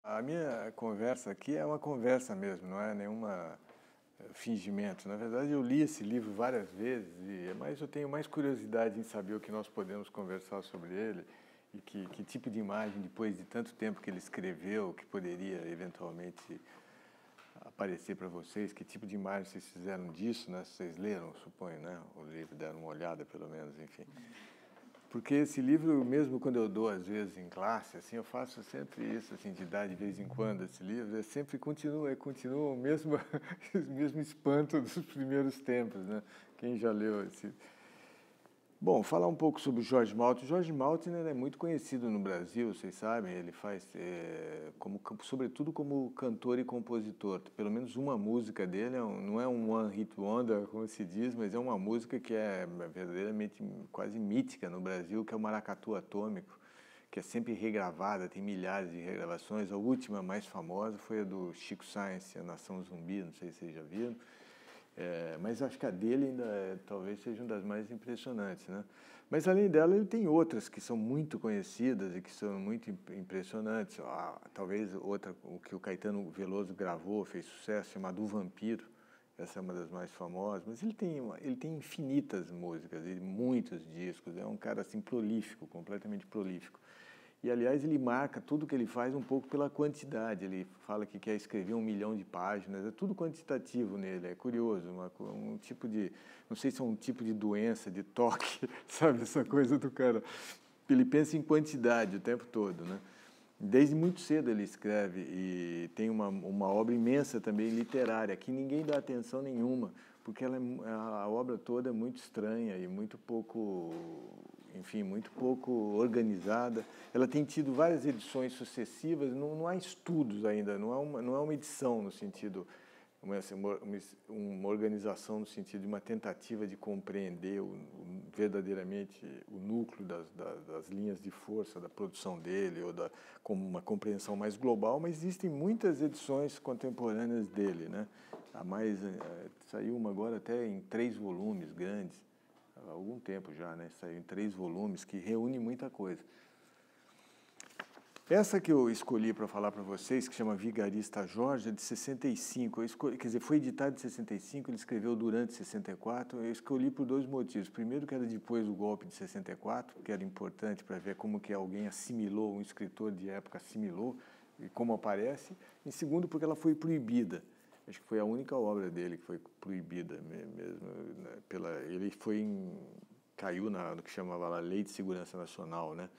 A minha conversa aqui é uma conversa mesmo, não é nenhuma fingimento. Na verdade, eu li esse livro várias vezes, mas eu tenho mais curiosidade em saber o que nós podemos conversar sobre ele e que tipo de imagem, depois de tanto tempo que ele escreveu, que poderia eventualmente aparecer para vocês, que tipo de imagem vocês fizeram disso, né? Vocês leram, suponho, né? O livro, deram uma olhada, pelo menos, enfim. Porque esse livro, mesmo quando eu dou, às vezes, em classe, assim, eu faço sempre isso, assim, de dar de vez em quando esse livro, sempre continua o mesmo, o mesmo espanto dos primeiros tempos, né? Quem já leu esse... Bom, falar um pouco sobre o Jorge Maltner. O Jorge Maltner, ele é muito conhecido no Brasil, vocês sabem, ele faz, sobretudo como cantor e compositor. Pelo menos uma música dele não é um one hit wonder, como se diz, mas é uma música que é verdadeiramente quase mítica no Brasil, que é o Maracatu Atômico, que é sempre regravada, tem milhares de regravações. A última, mais famosa, foi a do Chico Science, A Nação Zumbi, não sei se vocês já viram. Mas acho que a dele ainda talvez seja uma das mais impressionantes, né? Mas além dela, ele tem outras que são muito conhecidas e que são muito impressionantes. Talvez outra, o que o Caetano Veloso gravou, fez sucesso, chamado O Vampiro. Essa é uma das mais famosas. Mas ele tem infinitas músicas e muitos discos. É um cara assim prolífico, completamente prolífico. E, aliás, ele marca tudo que ele faz um pouco pela quantidade. Ele fala que quer escrever 1 milhão de páginas. É tudo quantitativo nele, é curioso. Um tipo de... Não sei se é um tipo de doença, de toque, sabe? Essa coisa do cara. Ele pensa em quantidade o tempo todo, né? Desde muito cedo ele escreve e tem uma obra imensa também literária, que ninguém dá atenção nenhuma, porque a obra toda é muito estranha e muito pouco, enfim, muito pouco organizada. Ela tem tido várias edições sucessivas, não há estudos ainda, não é uma edição no sentido, uma organização no sentido de uma tentativa de compreender verdadeiramente o núcleo das linhas de força da produção dele, ou como uma compreensão mais global, mas existem muitas edições contemporâneas dele, né? Saiu uma agora até em 3 volumes grandes, há algum tempo já, né? Saiu em 3 volumes, que reúne muita coisa. Essa que eu escolhi para falar para vocês, que chama Vigarista Jorge, é de 65. Quer dizer, foi editada em 65, ele escreveu durante 64. Eu escolhi por 2 motivos. Primeiro, que era depois do golpe de 64, que era importante para ver como que alguém assimilou, um escritor de época assimilou, e como aparece. E segundo, porque ela foi proibida. Acho que foi a única obra dele que foi proibida mesmo. Ele caiu no que chamava lá Lei de Segurança Nacional, né?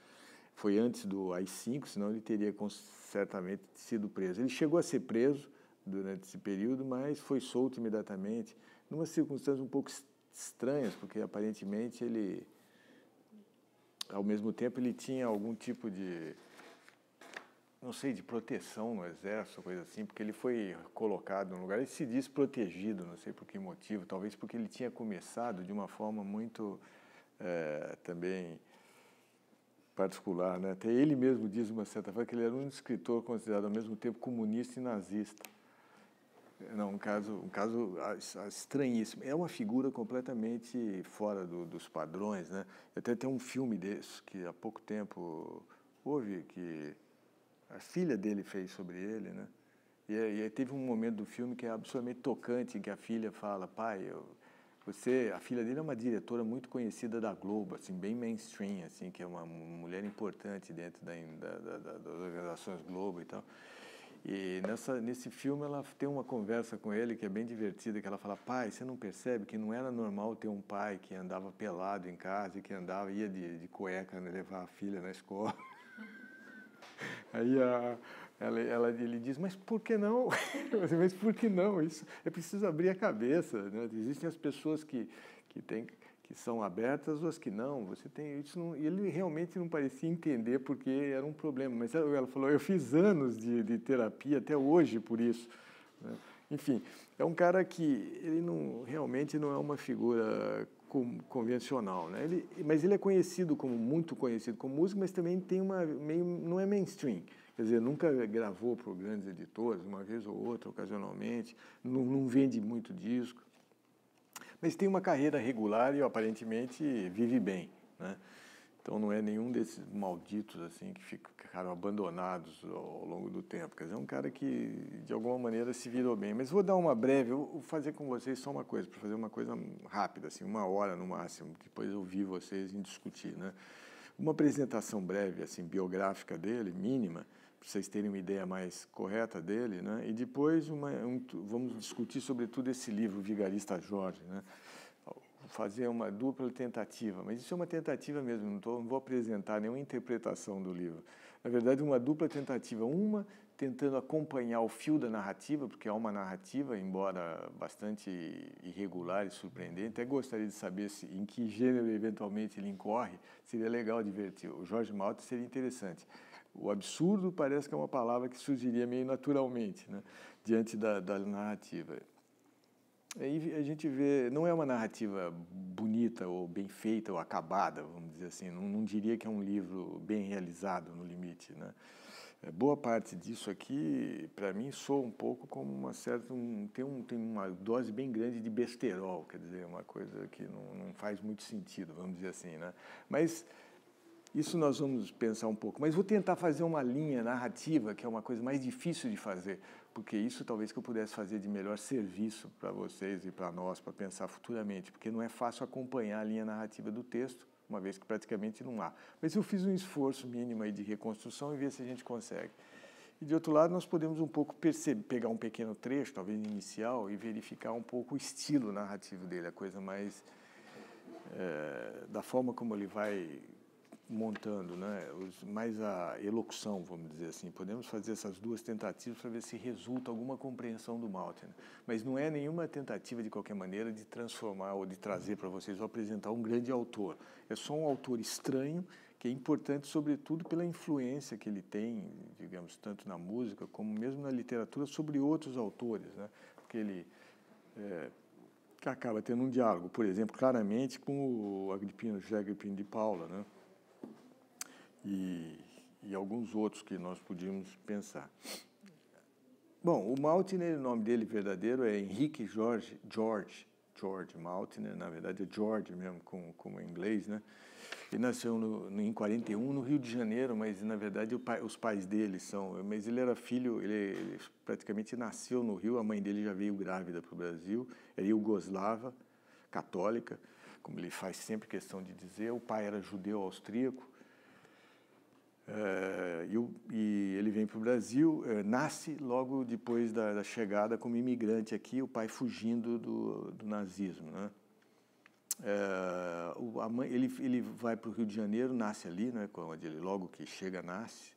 Foi antes do AI-5, senão ele teria certamente sido preso. Ele chegou a ser preso durante esse período, mas foi solto imediatamente, numa circunstância um pouco estranhas, porque aparentemente ele, ao mesmo tempo, ele tinha algum tipo de, não sei, de proteção no exército, coisa assim, porque ele foi colocado num lugar, ele se diz protegido, não sei por que motivo, talvez porque ele tinha começado de uma forma muito também particular, né? Até ele mesmo diz, de uma certa forma, que ele era um escritor considerado ao mesmo tempo comunista e nazista. Não, um caso estranhíssimo. É uma figura completamente fora dos padrões, né? Até tem um filme desse que há pouco tempo houve, que a filha dele fez sobre ele, né? E teve um momento do filme que é absolutamente tocante, em que a filha fala: pai, a filha dele é uma diretora muito conhecida da Globo, assim, bem mainstream, assim, que é uma mulher importante dentro das organizações Globo e tal. E nesse filme ela tem uma conversa com ele que é bem divertida, que ela fala: pai, você não percebe que não era normal ter um pai que andava pelado em casa e que ia de cueca, né, levar a filha na escola? Aí ele diz: mas por que não? Mas por que não? Isso é preciso abrir a cabeça, né? Existem as pessoas que são abertas ou as que não. Você tem isso não, e ele realmente não parecia entender porque era um problema. Mas ela falou: eu fiz anos de terapia até hoje por isso, né? Enfim, é um cara que realmente não é uma figura convencional, né? Mas ele é muito conhecido como músico, mas também tem não é mainstream. Quer dizer, nunca gravou por grandes editores, uma vez ou outra, ocasionalmente, não vende muito disco. Mas tem uma carreira regular e aparentemente vive bem, né? Então não é nenhum desses malditos assim que ficaram abandonados ao longo do tempo. Quer dizer, é um cara que de alguma maneira se virou bem. Mas vou dar uma breve, eu vou fazer com vocês só uma coisa, para fazer uma coisa rápida, assim, 1 hora no máximo, depois eu ouvir vocês em discutir, né? Uma apresentação breve, assim, biográfica dele, mínima, para vocês terem uma ideia mais correta dele, né? E depois vamos discutir sobretudo esse livro, O Vigarista Jorge, né? Fazer uma dupla tentativa, mas isso é uma tentativa mesmo, não vou apresentar nenhuma interpretação do livro. Na verdade, uma dupla tentativa, uma tentando acompanhar o fio da narrativa, porque é uma narrativa, embora bastante irregular e surpreendente. Até gostaria de saber em que gênero eventualmente ele incorre, seria legal divertir. O Jorge Malta seria interessante. O absurdo parece que é uma palavra que surgiria meio naturalmente, né, diante da narrativa. Aí a gente vê, não é uma narrativa bonita ou bem feita ou acabada, vamos dizer assim, não diria que é um livro bem realizado no limite, né? Boa parte disso aqui, para mim, soa um pouco como uma certa, tem uma dose bem grande de besterol, quer dizer, uma coisa que não faz muito sentido, vamos dizer assim, né? Mas isso nós vamos pensar um pouco. Mas vou tentar fazer uma linha narrativa, que é uma coisa mais difícil de fazer, porque isso talvez que eu pudesse fazer de melhor serviço para vocês e para nós, para pensar futuramente, porque não é fácil acompanhar a linha narrativa do texto, uma vez que praticamente não há. Mas eu fiz um esforço mínimo aí de reconstrução e ver se a gente consegue. E de outro lado, nós podemos um pouco pegar um pequeno trecho, talvez inicial, e verificar um pouco o estilo narrativo dele, a coisa mais da forma como ele vai montando, né? Mais a elocução, vamos dizer assim. Podemos fazer essas duas tentativas para ver se resulta alguma compreensão do Maltner. Mas não é nenhuma tentativa, de qualquer maneira, de transformar ou de trazer para vocês ou apresentar um grande autor. É só um autor estranho, que é importante, sobretudo, pela influência que ele tem, digamos, tanto na música como mesmo na literatura, sobre outros autores, né? Porque ele acaba tendo um diálogo, por exemplo, claramente com o José Agripino de Paula, né? E alguns outros que nós podíamos pensar. Bom, o Maltner, o nome dele verdadeiro é Henrique George Maltner, na verdade é George mesmo, como em inglês, né? Ele nasceu em 41 no Rio de Janeiro, mas na verdade os pais dele mas ele era filho, ele praticamente nasceu no Rio, a mãe dele já veio grávida para o Brasil, era iugoslava, católica, como ele faz sempre questão de dizer, o pai era judeu austríaco. E ele vem para o Brasil, nasce logo depois da chegada como imigrante aqui, o pai fugindo do nazismo, né? Ele vai para o Rio de Janeiro, nasce ali, né, onde ele logo que chega nasce,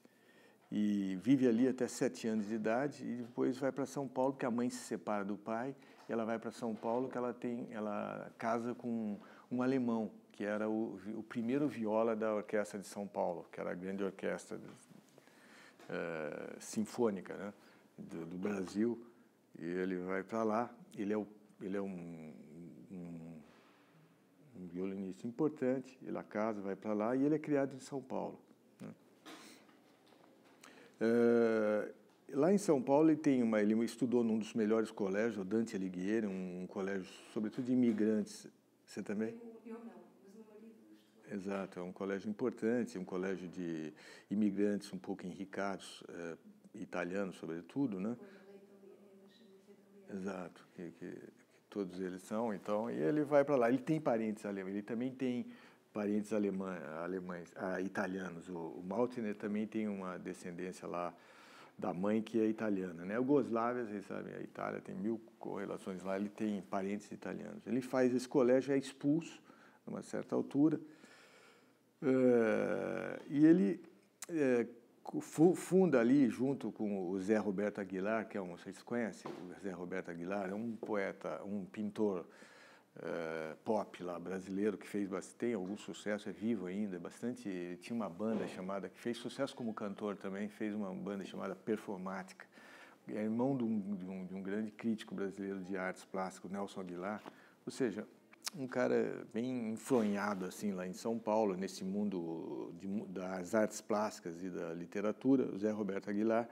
e vive ali até 7 anos de idade, e depois vai para São Paulo, porque a mãe se separa do pai, e ela vai para São Paulo, que ela casa com um alemão, que era o primeiro viola da Orquestra de São Paulo, que era a grande orquestra sinfônica, né, do Brasil, e ele vai para lá, ele é um violinista importante, ele casa, vai para lá, e ele é criado em São Paulo, né? Lá em São Paulo ele estudou num dos melhores colégios, o Dante Alighieri, um colégio sobretudo de imigrantes. Você também? Eu não, mas meu marido estudou. Exato, é um colégio importante, um colégio de imigrantes um pouco enricados, italianos sobretudo, né? Exato, que todos eles são, então, e ele vai para lá. Ele tem parentes alemães, ele também tem parentes italianos. O Maltner também tem uma descendência lá da mãe que é italiana, né? Iugoslávia, vocês sabem, a Itália tem 1000 correlações lá, ele tem parentes italianos. Ele faz esse colégio, é expulso a uma certa altura, e ele funda ali, junto com o Zé Roberto Aguilar, que vocês conhecem, o Zé Roberto Aguilar é um poeta, um pintor pop lá, brasileiro, que tem algum sucesso, é vivo ainda, tinha uma banda que fez sucesso como cantor também, fez uma banda chamada Performática, é irmão de um grande crítico brasileiro de artes plásticas, Nelson Aguilar, ou seja, um cara bem enfronhado assim lá em São Paulo, nesse mundo das artes plásticas e da literatura, o Zé Roberto Aguilar.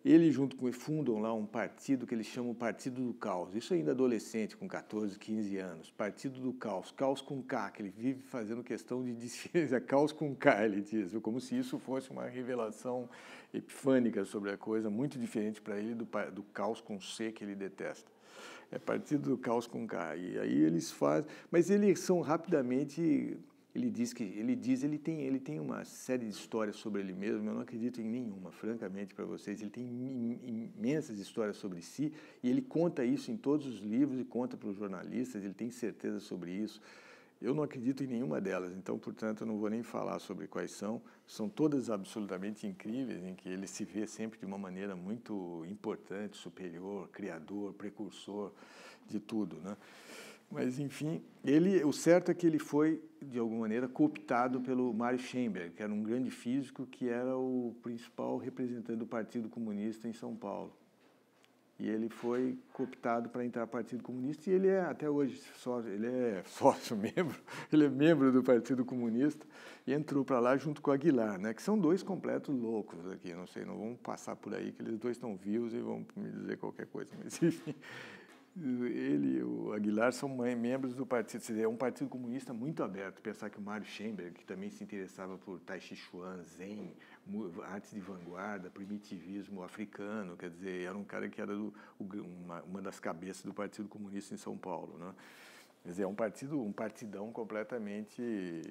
Ele junto com fundam lá um partido que eles chamam Partido do Caos. Isso ainda adolescente, com 14, 15 anos. Partido do Caos, caos com K, que ele vive fazendo questão de dizer caos com K, ele diz, como se isso fosse uma revelação epifânica sobre a coisa, muito diferente para ele do caos com C, que ele detesta. É Partido do Caos com K. E aí eles fazem, mas eles são rapidamente. Ele tem uma série de histórias sobre ele mesmo, eu não acredito em nenhuma, francamente, para vocês. Ele tem imensas histórias sobre si e ele conta isso em todos os livros e conta para os jornalistas, ele tem certeza sobre isso. Eu não acredito em nenhuma delas, então, portanto, eu não vou nem falar sobre quais são. São todas absolutamente incríveis, em que ele se vê sempre de uma maneira muito importante, superior, criador, precursor de tudo, né? Mas, enfim, o certo é que ele foi, de alguma maneira, cooptado pelo Mário Schemberg, que era um grande físico, que era o principal representante do Partido Comunista em São Paulo. E ele foi cooptado para entrar no Partido Comunista e ele é, até hoje, membro, ele é membro do Partido Comunista e entrou para lá junto com o Aguilar, né, que são dois completos loucos aqui, não sei, não vamos passar por aí, que eles dois estão vivos e vão me dizer qualquer coisa, mas enfim... Ele e o Aguilar são membros do partido, é um partido comunista muito aberto. Pensar que o Mário Schemberg, que também se interessava por Tai Chi Chuan, Zen, artes de vanguarda, primitivismo africano, quer dizer, era um cara que era uma das cabeças do Partido Comunista em São Paulo, né? Quer dizer, é um partidão completamente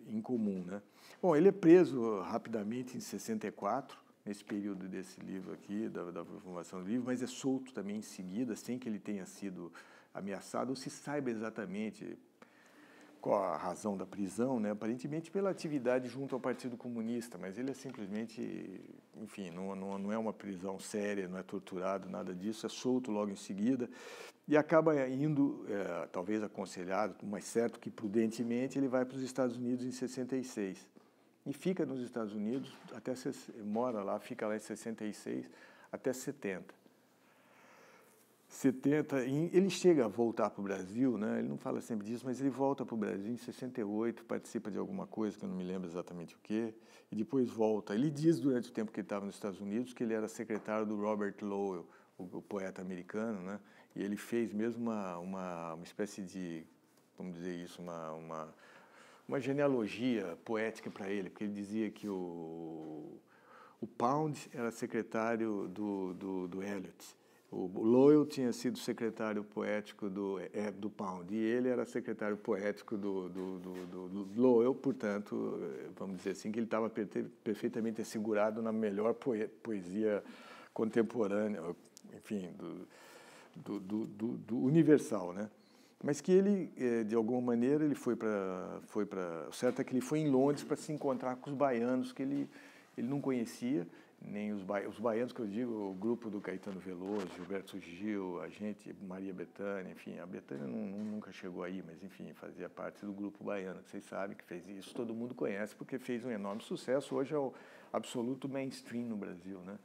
incomum, né? Bom, ele é preso rapidamente em 64, nesse período desse livro aqui, da formação do livro, mas é solto também em seguida, sem que ele tenha sido ameaçado, ou se saiba exatamente qual a razão da prisão, né? Aparentemente pela atividade junto ao Partido Comunista, mas ele é simplesmente, enfim, não é uma prisão séria, não é torturado, nada disso, é solto logo em seguida e acaba indo, talvez aconselhado, mas certo que prudentemente, ele vai para os Estados Unidos em 66. E fica nos Estados Unidos, mora lá, fica lá em 66 até 70. Ele chega a voltar para o Brasil, né? Ele não fala sempre disso, mas ele volta para o Brasil em 68, participa de alguma coisa, que eu não me lembro exatamente o quê, e depois volta. Ele diz, durante o tempo que ele estava nos Estados Unidos, que ele era secretário do Robert Lowell, o poeta americano, né? E ele fez mesmo uma espécie de, vamos dizer isso, uma genealogia poética para ele, porque ele dizia que o Pound era secretário do Eliot, o Lowell tinha sido secretário poético do Pound, e ele era secretário poético do Lowell, portanto, vamos dizer assim, que ele estava perfeitamente assegurado na melhor poesia contemporânea, enfim, do universal, né? Mas que ele, de alguma maneira, ele foi para... O certo é que ele foi em Londres para se encontrar com os baianos que ele não conhecia, nem os baianos que eu digo, o grupo do Caetano Veloso, Gilberto Gil, a gente, Maria Bethânia, enfim, a Bethânia nunca chegou aí, mas enfim, fazia parte do grupo baiano, que vocês sabem que fez isso, todo mundo conhece, porque fez um enorme sucesso, hoje é o absoluto mainstream no Brasil, né?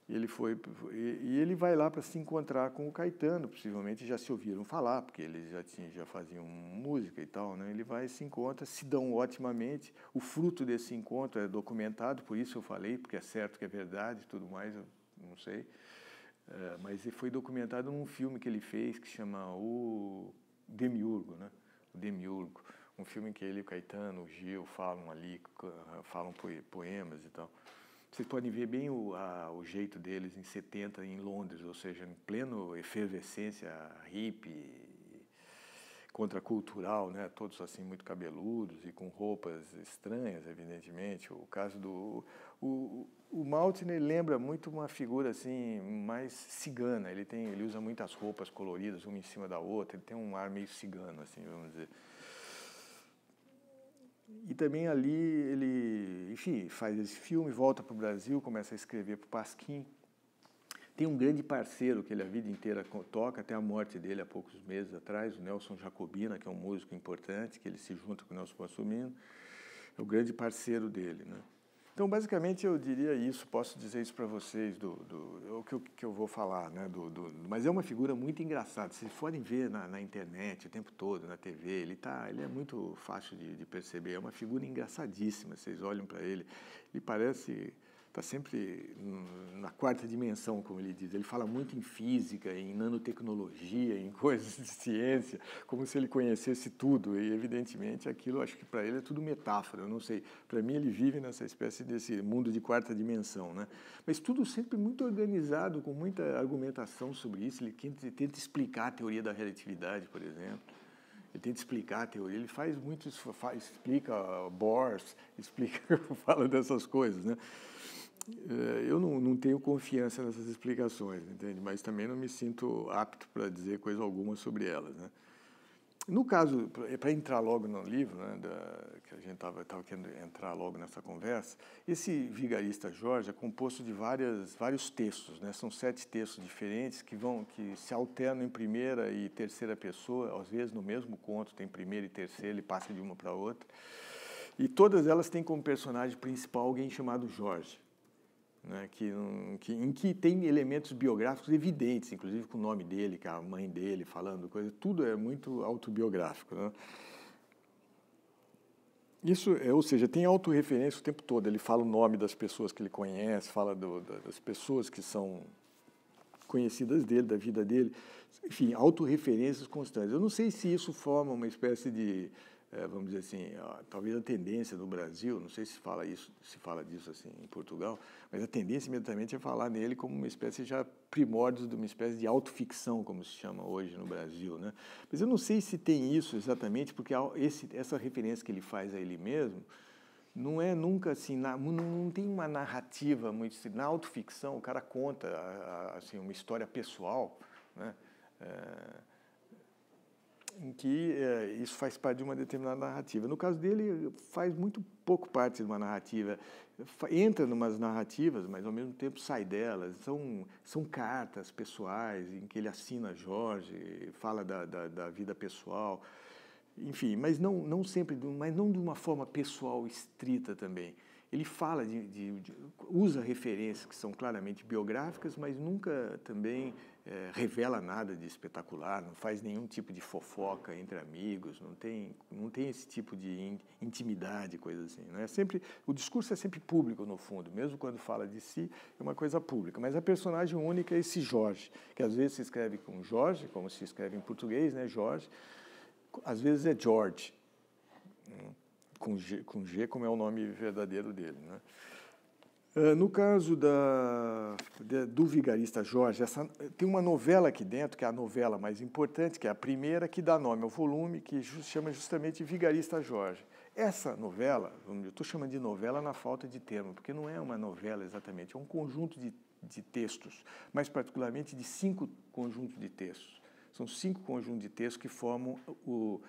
Ele vai lá para se encontrar com o Caetano, possivelmente já se ouviram falar, porque eles já faziam música e tal, né? Ele vai e se encontra, se dão otimamente. O fruto desse encontro é documentado, por isso eu falei, porque é certo que é verdade e tudo mais, eu não sei. Mas ele foi documentado num filme que ele fez que chama O Demiurgo, né? O Demiurgo. Um filme em que ele e o Caetano, o Gil falam ali, falam poemas e tal. Vocês podem ver bem o jeito deles em 70 em Londres, ou seja, em pleno efervescência hippie, contracultural, né? Todos assim muito cabeludos e com roupas estranhas, evidentemente. O caso o Maltner lembra muito uma figura assim mais cigana. Ele usa muitas roupas coloridas, uma em cima da outra. Ele tem um ar meio cigano, assim, vamos dizer. E também ali ele, enfim, faz esse filme, volta para o Brasil, começa a escrever para o Pasquim. Tem um grande parceiro que ele a vida inteira toca, até a morte dele há poucos meses atrás, o Nelson Jacobina, que é um músico importante, que ele se junta com o Nelson Passolino, é o grande parceiro dele, né? Então, basicamente, eu diria isso, posso dizer isso para vocês, o que eu vou falar, né? Mas é uma figura muito engraçada. Se forem ver na internet o tempo todo, na TV, ele é muito fácil de perceber. É uma figura engraçadíssima, vocês olham para ele. Ele parece está sempre na quarta dimensão, como ele diz. Ele fala muito em física, em nanotecnologia, em coisas de ciência, como se ele conhecesse tudo. E, evidentemente, aquilo, acho que para ele é tudo metáfora. Eu não sei. Para mim, ele vive nessa espécie desse mundo de quarta dimensão, né? Mas tudo sempre muito organizado, com muita argumentação sobre isso. Ele tenta explicar a teoria da relatividade, por exemplo. Ele tenta explicar a teoria. Ele faz muito isso, explica Bohr, fala dessas coisas, né? Eu não tenho confiança nessas explicações, entende? Mas também não me sinto apto para dizer coisa alguma sobre elas, né? No caso, para entrar logo no livro, né, que a gente estava querendo entrar logo nessa conversa, esse vigarista Jorge é composto de vários textos, né? São 7 textos diferentes que se alternam em primeira e terceira pessoa, às vezes no mesmo conto tem primeira e terceira, ele passa de uma para outra, e todas elas têm como personagem principal alguém chamado Jorge. Né, em que tem elementos biográficos evidentes, inclusive com o nome dele, com a mãe dele falando coisa, tudo é muito autobiográfico, né? Isso, ou seja, tem autorreferência o tempo todo. Ele fala o nome das pessoas que ele conhece, fala das pessoas que são conhecidas dele, da vida dele, enfim, autorreferências constantes. Eu não sei se isso forma uma espécie de, vamos dizer assim, talvez a tendência no Brasil, não sei se fala disso assim em Portugal, mas a tendência imediatamente é falar nele como uma espécie já primórdios de uma espécie de autoficção, como se chama hoje no Brasil, né? Mas eu não sei se tem isso exatamente, porque essa referência que ele faz a ele mesmo não é nunca assim, não tem uma narrativa muito. Na autoficção, o cara conta assim, uma história pessoal, né? Em que isso faz parte de uma determinada narrativa. No caso dele, faz muito pouco parte de uma narrativa. Entra em umas narrativas, mas ao mesmo tempo sai delas. São cartas pessoais em que ele assina Jorge, fala da vida pessoal, enfim, mas não sempre, mas não de uma forma pessoal estrita também. Ele fala usa referências que são claramente biográficas, mas nunca também revela nada de espetacular, não faz nenhum tipo de fofoca entre amigos, não tem esse tipo de intimidade, coisa assim, né? O discurso é sempre público, no fundo, mesmo quando fala de si, é uma coisa pública. Mas a personagem única é esse Jorge, que às vezes se escreve com Jorge, como se escreve em português, né, Jorge, às vezes é George, com G, como é o nome verdadeiro dele, né? No caso do vigarista Jorge, tem uma novela aqui dentro, que é a novela mais importante, que é a primeira, que dá nome ao volume, que chama justamente Vigarista Jorge. Essa novela, eu estou chamando de novela na falta de termo, porque não é uma novela exatamente, é um conjunto de textos, mais particularmente de 5 conjuntos de textos. São 5 conjuntos de textos que formam o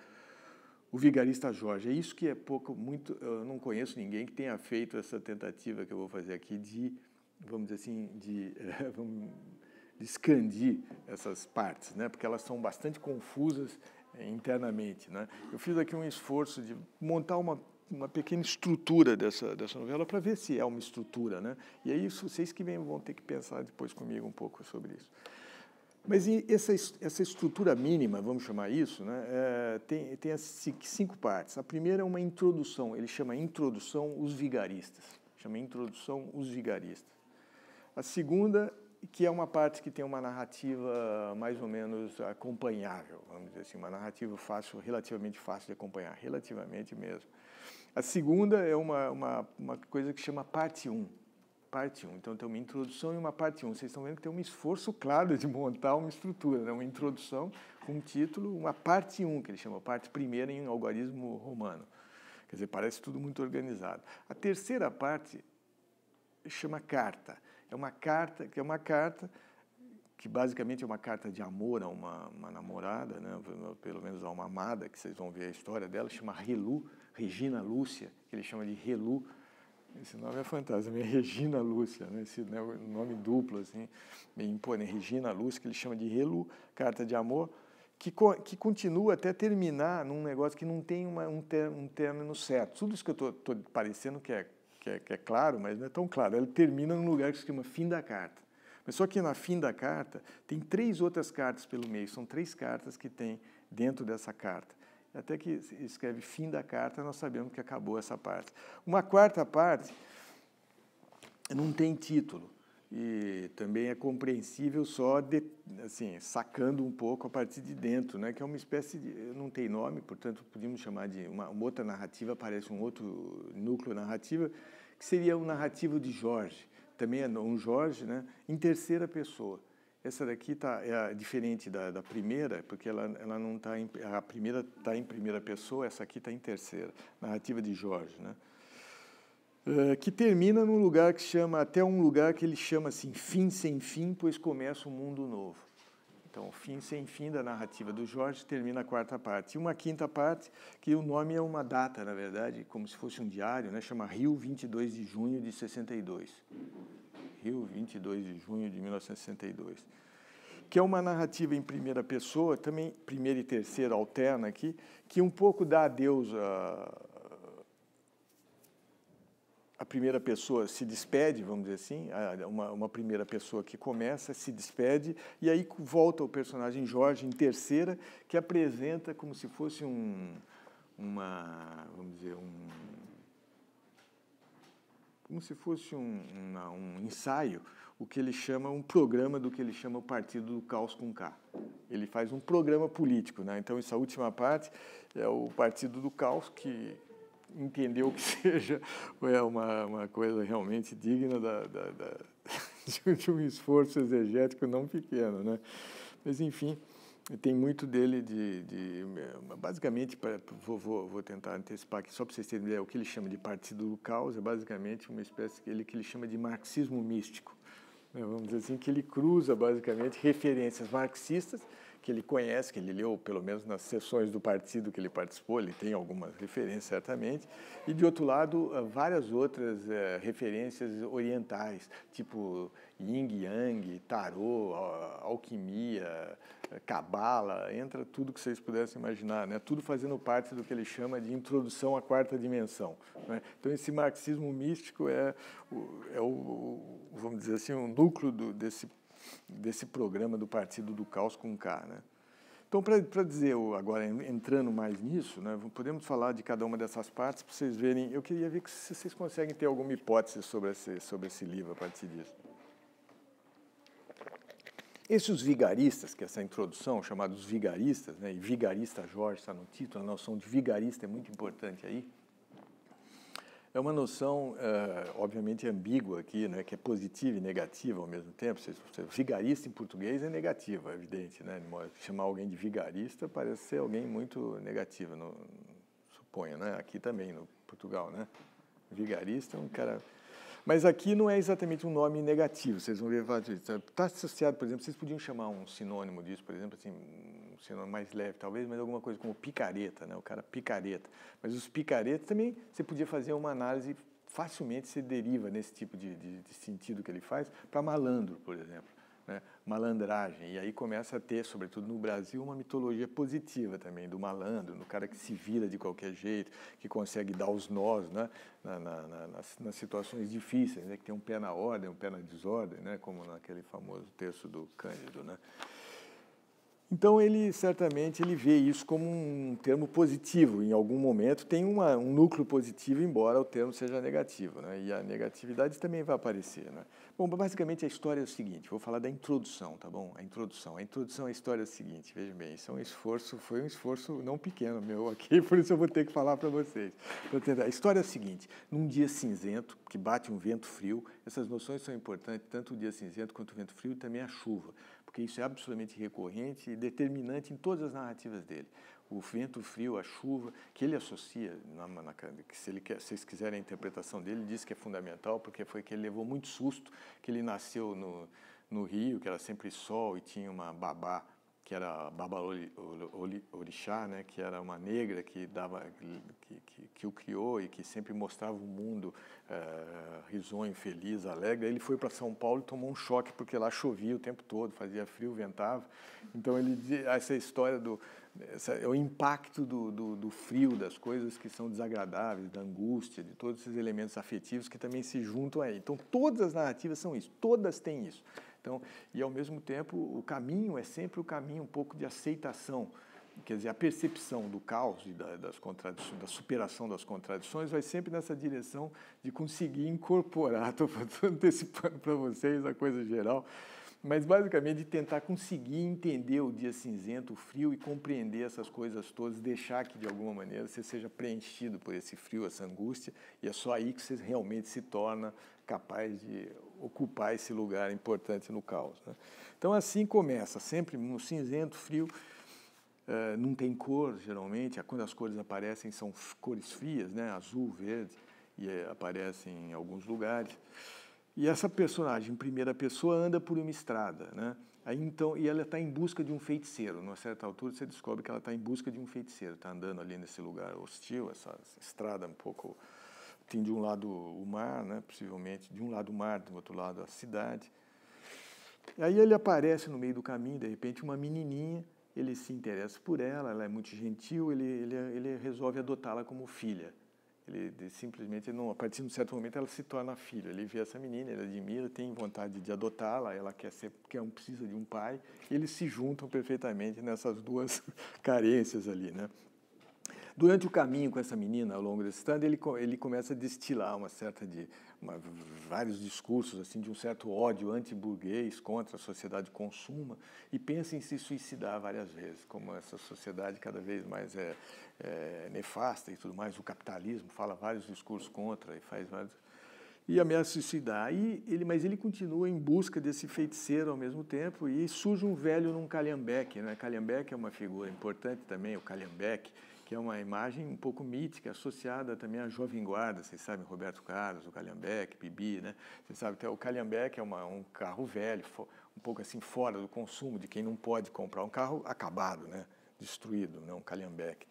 Vigarista Jorge. É isso que eu não conheço ninguém que tenha feito essa tentativa que eu vou fazer aqui de, vamos dizer assim, de expandir essas partes, né? Porque elas são bastante confusas internamente, né? Eu fiz aqui um esforço de montar uma pequena estrutura dessa novela para ver se é uma estrutura, né? E aí vocês que vão ter que pensar depois comigo um pouco sobre isso. Mas essa estrutura mínima, vamos chamar isso, né, tem as 5 partes. A primeira é uma introdução, ele chama Introdução os Vigaristas. A segunda, que é uma parte que tem uma narrativa mais ou menos acompanhável, vamos dizer assim, uma narrativa relativamente fácil de acompanhar, relativamente mesmo. A segunda é uma coisa que chama Parte 1. Então, tem uma introdução e uma parte 1. Vocês estão vendo que tem um esforço claro de montar uma estrutura, né? Uma introdução com um título, uma parte 1, que ele chama parte primeira em algarismo romano. Quer dizer, parece tudo muito organizado. A terceira parte chama carta. É uma carta que basicamente é uma carta de amor a uma namorada, né? Pelo menos a uma amada, que vocês vão ver a história dela, chama Relu, Regina Lúcia, que ele chama de Relu. Esse nome é fantástico, é Regina Lúcia, né? Esse nome duplo, assim, meio imponente. Regina Lúcia, que ele chama de Relu, carta de amor, que continua até terminar num negócio que não tem um término certo. Tudo isso que eu estou parecendo que é claro, mas não é tão claro. Ele termina num lugar que se chama fim da carta. Mas só que na fim da carta tem 3 outras cartas pelo meio. São 3 cartas que tem dentro dessa carta. Até que escreve fim da carta, nós sabemos que acabou essa parte. Uma quarta parte não tem título. E também é compreensível só assim, sacando um pouco a partir de dentro, né? Que é uma espécie de... não tem nome, portanto, podíamos chamar de uma outra narrativa, parece um outro núcleo narrativa, que seria um narrativo de Jorge. Também é um Jorge, né? Em terceira pessoa. Essa daqui é diferente da primeira, porque ela não está a primeira está em primeira pessoa, essa aqui está em terceira. Narrativa de Jorge, né? Que termina num lugar que chama, até um lugar que ele chama assim, fim sem fim, pois começa um mundo novo. Então, fim sem fim da narrativa do Jorge termina a quarta parte. E uma quinta parte, que o nome é uma data, na verdade, como se fosse um diário, né? Chama Rio, 22 de junho de 62. Rio, 22 de junho de 1962. Que é uma narrativa em primeira pessoa, também primeira e terceira alterna aqui, que um pouco dá adeus a primeira pessoa se despede, vamos dizer assim, uma primeira pessoa que começa, se despede, e aí volta o personagem Jorge em terceira, que apresenta como se fosse como se fosse um ensaio, o que ele chama, um programa do que ele chama o Partido do Caos com K. Ele faz um programa político, né? Então, essa última parte é o Partido do Caos, que entendeu que seja uma coisa realmente digna de um esforço exegético não pequeno, né? Mas, enfim, tem muito dele basicamente, vou tentar antecipar aqui, só para vocês terem ideia, o que ele chama de Partido do Caos é basicamente uma espécie que ele chama de marxismo místico, né? Vamos dizer assim, que ele cruza basicamente referências marxistas, que ele conhece, que ele leu, pelo menos nas sessões do partido que ele participou, ele tem algumas referências, certamente, e, de outro lado, várias outras referências orientais, tipo yin yang, tarô, alquimia, cabala, entra tudo que vocês pudessem imaginar, né? Tudo fazendo parte do que ele chama de introdução à quarta dimensão, né? Então, esse marxismo místico vamos dizer assim, o núcleo desse programa do Partido do Caos com K, né? Então, para dizer, agora entrando mais nisso, né, podemos falar de cada uma dessas partes para vocês verem. Eu queria ver se vocês conseguem ter alguma hipótese sobre esse livro a partir disso. Esses vigaristas, que é essa introdução, chamados vigaristas, né, e vigarista Jorge está no título, a noção de vigarista é muito importante aí. É uma noção, obviamente, ambígua aqui, né, que é positiva e negativa ao mesmo tempo. Vigarista em português é negativo, é evidente, né? Chamar alguém de vigarista parece ser alguém muito negativo, suponho, né? Aqui também, no Portugal, né? Vigarista é um cara... Mas aqui não é exatamente um nome negativo, vocês vão ver. Está associado, por exemplo, vocês podiam chamar um sinônimo disso, por exemplo, assim, um sinônimo mais leve, talvez, mas alguma coisa como picareta, né? O cara picareta. Mas os picaretas também, você podia fazer uma análise, facilmente se deriva nesse tipo de sentido que ele faz, para malandro, por exemplo, né? Malandragem. E aí começa a ter, sobretudo no Brasil, uma mitologia positiva também, do malandro, do cara que se vira de qualquer jeito, que consegue dar os nós, né? Nas situações difíceis, né? Que tem um pé na ordem, um pé na desordem, né? Como naquele famoso texto do Cândido, né? Então, certamente vê isso como um termo positivo. Em algum momento tem um núcleo positivo, embora o termo seja negativo, né? E a negatividade também vai aparecer, né? Bom, basicamente a história é o seguinte, vou falar da introdução, tá bom? A introdução à história é o seguinte, vejam bem, isso foi um esforço não pequeno meu aqui, por isso eu vou ter que falar para vocês. A história é o seguinte, num dia cinzento, que bate um vento frio, essas noções são importantes, tanto o dia cinzento quanto o vento frio e também a chuva, porque isso é absolutamente recorrente e determinante em todas as narrativas dele. O vento frio, a chuva, que ele associa, se vocês quiserem a interpretação dele, ele diz que é fundamental, porque foi que ele levou muito susto, que ele nasceu no Rio, que era sempre sol, e tinha uma babá, que era a Baba Orixá, né, que era uma negra que o criou e que sempre mostrava o mundo risonho, feliz, alegre. Ele foi para São Paulo e tomou um choque, porque lá chovia o tempo todo, fazia frio, ventava. Então, essa história é o impacto do frio, das coisas que são desagradáveis, da angústia, de todos esses elementos afetivos que também se juntam aí. Então, todas as narrativas são isso, todas têm isso. Então, e, ao mesmo tempo, o caminho é sempre o caminho um pouco de aceitação quer dizer, a percepção do caos e das contradições, da superação das contradições vai sempre nessa direção de conseguir incorporar, estou antecipando para vocês a coisa geral, mas basicamente de tentar conseguir entender o dia cinzento, o frio e compreender essas coisas todas, deixar que de alguma maneira você seja preenchido por esse frio, essa angústia, e é só aí que você realmente se torna capaz de ocupar esse lugar importante no caos, né? Então assim começa, sempre no cinzento, frio, não tem cor geralmente, quando as cores aparecem são cores frias, né? Azul, verde, e aparecem em alguns lugares. E essa personagem, em primeira pessoa, anda por uma estrada, né? Aí, então, e ela está em busca de um feiticeiro. Numa certa altura, você descobre que ela está em busca de um feiticeiro. Está andando ali nesse lugar hostil, essa estrada um pouco... Tem de um lado o mar, né? Possivelmente, de um lado o mar, do outro lado a cidade. E aí ele aparece no meio do caminho, de repente, uma menininha, ele se interessa por ela, ela é muito gentil, ele resolve adotá-la como filha. Ele simplesmente, não, a partir de um certo momento, ela se torna filha. Ele vê essa menina, ele admira, tem vontade de adotá-la, ela precisa de um pai, e eles se juntam perfeitamente nessas duas carências ali, né? Durante o caminho com essa menina, ao longo desse estrada, ele começa a destilar vários discursos assim, de um certo ódio anti-burguês contra a sociedade de consumo e pensa em se suicidar várias vezes, como essa sociedade cada vez mais é nefasta e tudo mais, o capitalismo fala vários discursos contra e faz vários... E ameaça suicidar. Mas ele continua em busca desse feiticeiro ao mesmo tempo e surge um velho num calhambeque, né? Calhambeque é uma figura importante também, o calhambeque, que é uma imagem um pouco mítica, associada também à Jovem Guarda, vocês sabem, Roberto Carlos, o calhambeque, Bibi, né? Vocês sabem que o calhambeque é um carro velho, um pouco assim fora do consumo, de quem não pode comprar, um carro acabado, né? Destruído, né? Um calhambeque.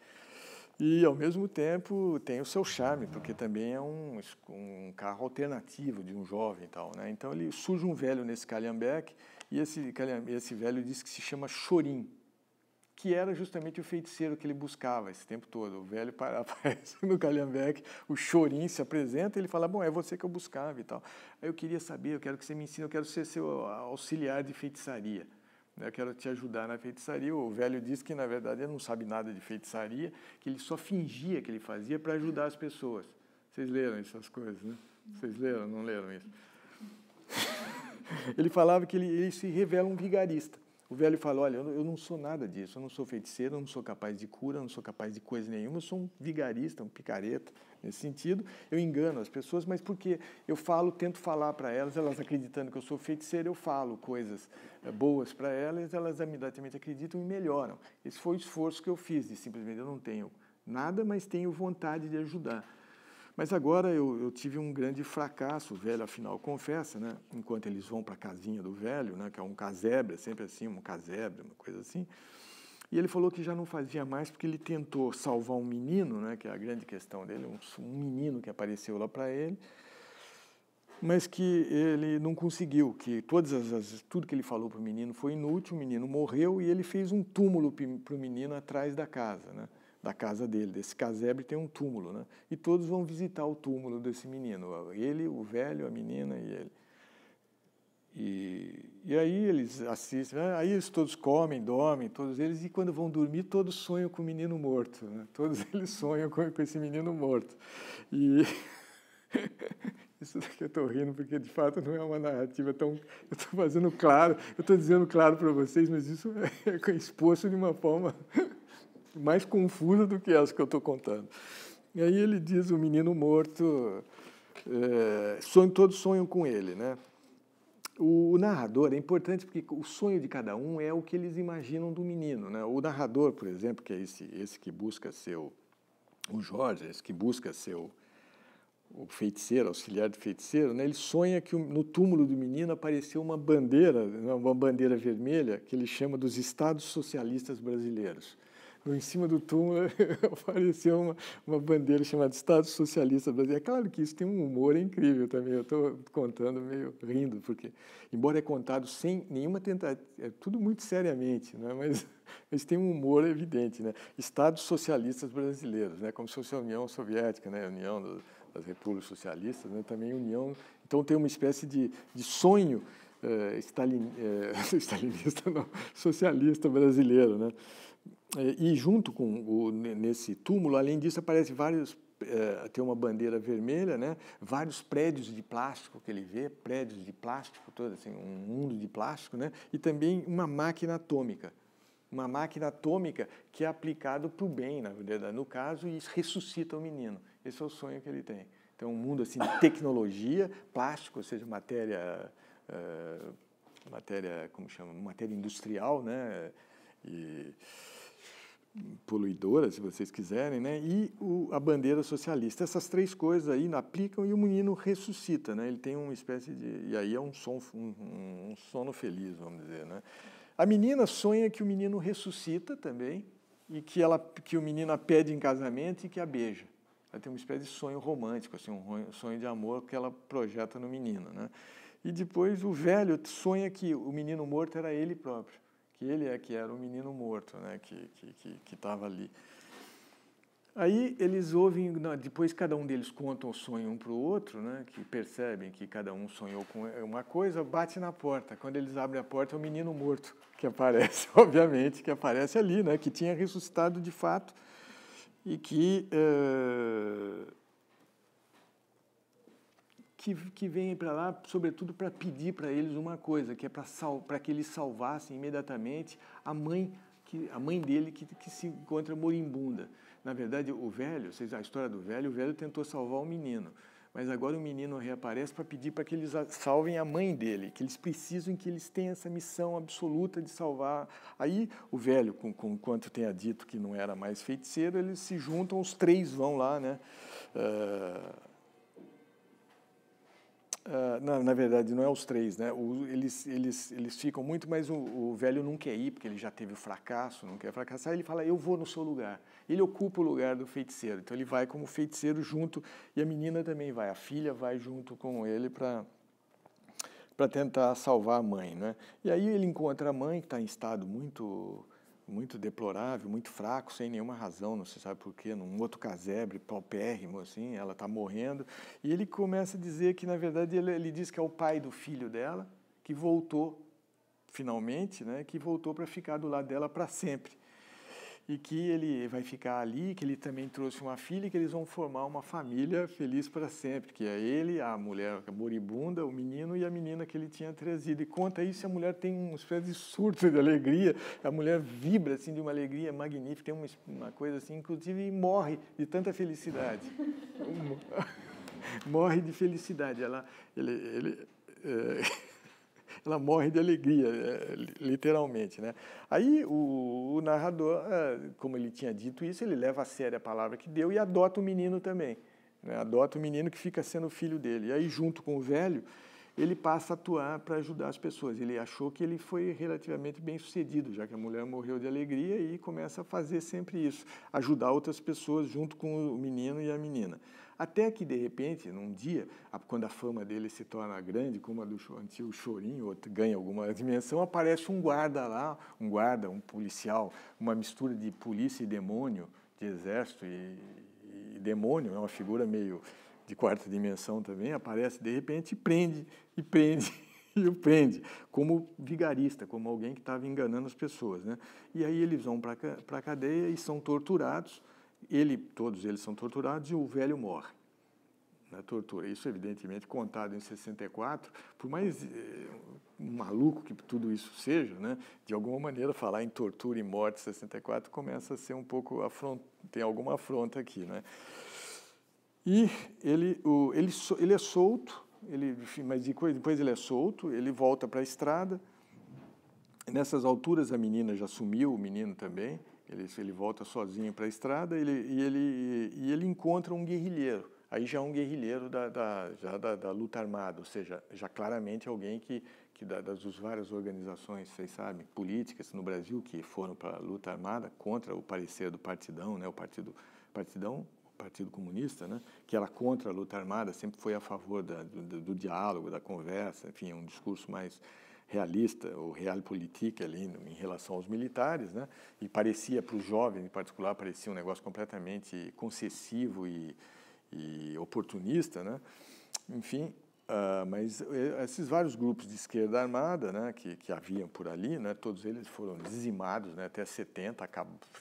E, ao mesmo tempo, tem o seu charme, porque também é um carro alternativo de um jovem e tal, né? Então, surge um velho nesse calhambeque e esse velho diz que se chama Chorim, que era justamente o feiticeiro que ele buscava esse tempo todo. O velho aparece no calhambeque, o Chorim se apresenta e ele fala, bom, é você que eu buscava e tal. Aí eu queria saber, eu quero que você me ensine, eu quero ser seu auxiliar de feitiçaria. Eu quero te ajudar na feitiçaria. O velho diz que, na verdade, ele não sabe nada de feitiçaria, que ele só fingia que ele fazia para ajudar as pessoas. Vocês leram essas coisas, né? Vocês leram, não leram isso? Ele falava que ele se revela um vigarista. O velho fala, olha, eu não sou nada disso, eu não sou feiticeiro, eu não sou capaz de cura, eu não sou capaz de coisa nenhuma, eu sou um vigarista, um picareta, nesse sentido. Eu engano as pessoas, mas porque eu tento falar para elas acreditando que eu sou feiticeiro, eu falo coisas boas para elas, elas imediatamente acreditam e melhoram. Esse foi o esforço que eu fiz, de simplesmente eu não tenho nada, mas tenho vontade de ajudar. Mas agora eu tive um grande fracasso, o velho afinal confessa, né? Enquanto eles vão para a casinha do velho, né? Que é um casebre, sempre assim, um casebre, uma coisa assim. E ele falou que já não fazia mais porque ele tentou salvar um menino, né? Que é a grande questão dele, um menino que apareceu lá para ele, mas que ele não conseguiu, que tudo que ele falou para o menino foi inútil, o menino morreu e ele fez um túmulo para o menino atrás da casa, né? Da casa dele, desse casebre tem um túmulo, né? E todos vão visitar o túmulo desse menino, ele, o velho, a menina e ele. E aí eles assistem, aí eles todos comem, dormem, todos eles, e quando vão dormir, todos sonham com o menino morto, né? Todos eles sonham com esse menino morto. E isso daqui eu estou rindo, porque de fato não é uma narrativa tão... Eu estou fazendo claro, eu estou dizendo claro para vocês, mas isso é exposto de uma forma mais confusa do que essa que eu estou contando. E aí ele diz, o menino morto, todos sonham com ele, né? O narrador é importante porque o sonho de cada um é o que eles imaginam do menino, né? O narrador, por exemplo, que é esse que busca ser o Jorge, esse que busca ser o feiticeiro, auxiliar de feiticeiro, né? Ele sonha que no túmulo do menino apareceu uma bandeira vermelha que ele chama dos Estados Socialistas Brasileiros. Em cima do túmulo apareceu uma bandeira chamada Estado Socialista Brasileiro. É claro que isso tem um humor incrível também, eu estou contando meio rindo, porque, embora é contado sem nenhuma tentativa, é tudo muito seriamente, né? Mas tem um humor evidente, né? Estados Socialistas Brasileiros, né? Como se fosse a União Soviética, né? A União das Repúblicas Socialistas, né? Também União... Então tem uma espécie de sonho stalinista, não, socialista brasileiro, né? E junto com nesse túmulo, além disso, aparece vários, tem uma bandeira vermelha, né? Vários prédios de plástico que ele vê, prédios de plástico, todo assim, um mundo de plástico, né? E também uma máquina atômica que é aplicado para o bem, na verdade, no caso, e ressuscita o menino. Esse é o sonho que ele tem. Então, um mundo assim de tecnologia, plástico, ou seja, matéria, como chama? Matéria industrial, né? E poluidora, se vocês quiserem, né? E a bandeira socialista. Essas três coisas aí aplicam e o menino ressuscita, né? Ele tem uma espécie de... E aí é um sono feliz, vamos dizer, né? A menina sonha que o menino ressuscita também e que o menino a pede em casamento e que a beija. Ela tem uma espécie de sonho romântico, assim, um sonho de amor que ela projeta no menino, né? E depois o velho sonha que o menino morto era ele próprio, que ele que era o menino morto, né? Que estava ali. Aí eles ouvem, depois cada um deles conta o sonho um para o outro, né, que percebem que cada um sonhou com uma coisa, bate na porta. Quando eles abrem a porta, é o menino morto que aparece, obviamente, que aparece ali, né, que tinha ressuscitado de fato e que vem para lá, sobretudo, para pedir para eles uma coisa, que é para que eles salvassem imediatamente a mãe dele que se encontra moribunda. Na verdade, a história do velho, o velho tentou salvar o menino, mas agora o menino reaparece para pedir para que eles salvem a mãe dele, que eles precisam, que eles têm essa missão absoluta de salvar. Aí o velho, com quanto tenha dito que não era mais feiticeiro, eles se juntam, os três vão lá, né? Na verdade, não é os três, né? Eles ficam muito, mas o velho não quer ir, porque ele já teve o fracasso, não quer fracassar, ele fala, eu vou no seu lugar. Ele ocupa o lugar do feiticeiro, então ele vai como feiticeiro junto, e a menina também vai, a filha vai junto com ele para tentar salvar a mãe, né? E aí ele encontra a mãe, que está em estado muito deplorável, muito fraco, sem nenhuma razão, não se sabe por quê, num outro casebre, paupérrimo, assim, ela está morrendo, e ele começa a dizer que, na verdade, ele diz que é o pai do filho dela, que voltou, finalmente, né, que voltou para ficar do lado dela para sempre, e que ele vai ficar ali, que ele também trouxe uma filha, e que eles vão formar uma família feliz para sempre, que é ele, a mulher moribunda, o menino e a menina que ele tinha trazido. E conta isso, e a mulher tem uma espécie de surto de alegria, a mulher vibra assim, de uma alegria magnífica, tem uma coisa assim, inclusive, e morre de tanta felicidade. Morre de felicidade. Ela morre de alegria, literalmente, né? Aí o narrador, como ele tinha dito isso, ele leva a sério a palavra que deu e adota o menino também, né? Adota o menino que fica sendo o filho dele. E aí, junto com o velho, ele passa a atuar para ajudar as pessoas. Ele achou que ele foi relativamente bem sucedido, já que a mulher morreu de alegria, e começa a fazer sempre isso, ajudar outras pessoas junto com o menino e a menina. Até que, de repente, num dia, quando a fama dele se torna grande, como a do antigo Chorinho, ou ganha alguma dimensão, aparece um guarda lá, um policial, uma mistura de polícia e demônio, de exército e demônio, é uma figura meio de quarta dimensão também, aparece de repente e o prende, como vigarista, como alguém que estava enganando as pessoas, né? E aí eles vão para a cadeia e são torturados, todos eles são torturados e o velho morre na tortura. Isso, evidentemente, contado em 64, por mais maluco que tudo isso seja, né? De alguma maneira, falar em tortura e morte em 64 começa a ser um pouco, tem alguma afronta aqui, né? E ele é solto, mas depois ele é solto, ele volta para a estrada. Nessas alturas a menina já sumiu, o menino também. Ele volta sozinho para a estrada e ele encontra um guerrilheiro. Aí já é um guerrilheiro da luta armada, ou seja, já claramente alguém que das várias organizações, vocês sabem, políticas no Brasil que foram para a luta armada contra o parecer do Partidão, né, o Partido Comunista, né, que era contra a luta armada, sempre foi a favor do diálogo, da conversa, enfim, um discurso mais realista, o realpolitik ali em relação aos militares, né, e parecia, para os jovens em particular, parecia um negócio completamente concessivo e oportunista, né, enfim. Mas esses vários grupos de esquerda armada, né, que haviam por ali, né, todos eles foram dizimados, né, até 70,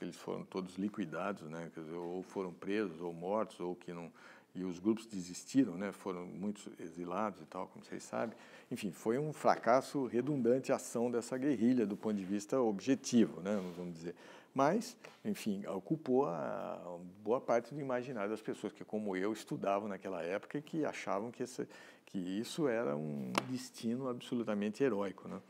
eles foram todos liquidados, né, quer dizer, ou foram presos, ou mortos, ou que não... E os grupos desistiram, né, foram muitos exilados e tal, como vocês sabem. Enfim, foi um fracasso redundante a ação dessa guerrilha do ponto de vista objetivo, né, vamos dizer. Mas, enfim, ocupou a boa parte do imaginário das pessoas que, como eu, estudavam naquela época e que achavam que isso era um destino absolutamente heróico, né?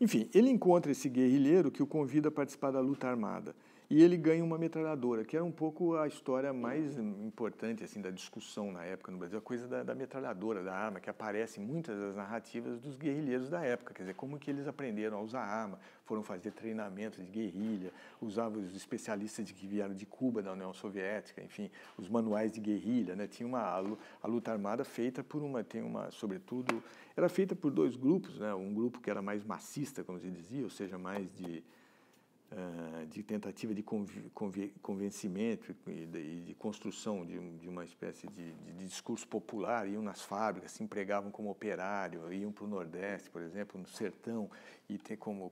Enfim, ele encontra esse guerrilheiro que o convida a participar da luta armada. E ele ganha uma metralhadora, que era um pouco a história mais importante assim, da discussão na época no Brasil, a coisa da metralhadora, da arma, que aparece em muitas das narrativas dos guerrilheiros da época. Quer dizer, como que eles aprenderam a usar arma, foram fazer treinamento de guerrilha, usavam os especialistas que vieram de Cuba, da União Soviética, enfim, os manuais de guerrilha, né? Tinha a luta armada feita por sobretudo, era feita por dois grupos, né? Um grupo que era mais massista, como se dizia, ou seja, mais de tentativa de convencimento e de construção de uma espécie de discurso popular, iam nas fábricas, se empregavam como operário, iam para o Nordeste, por exemplo, no sertão, e ter como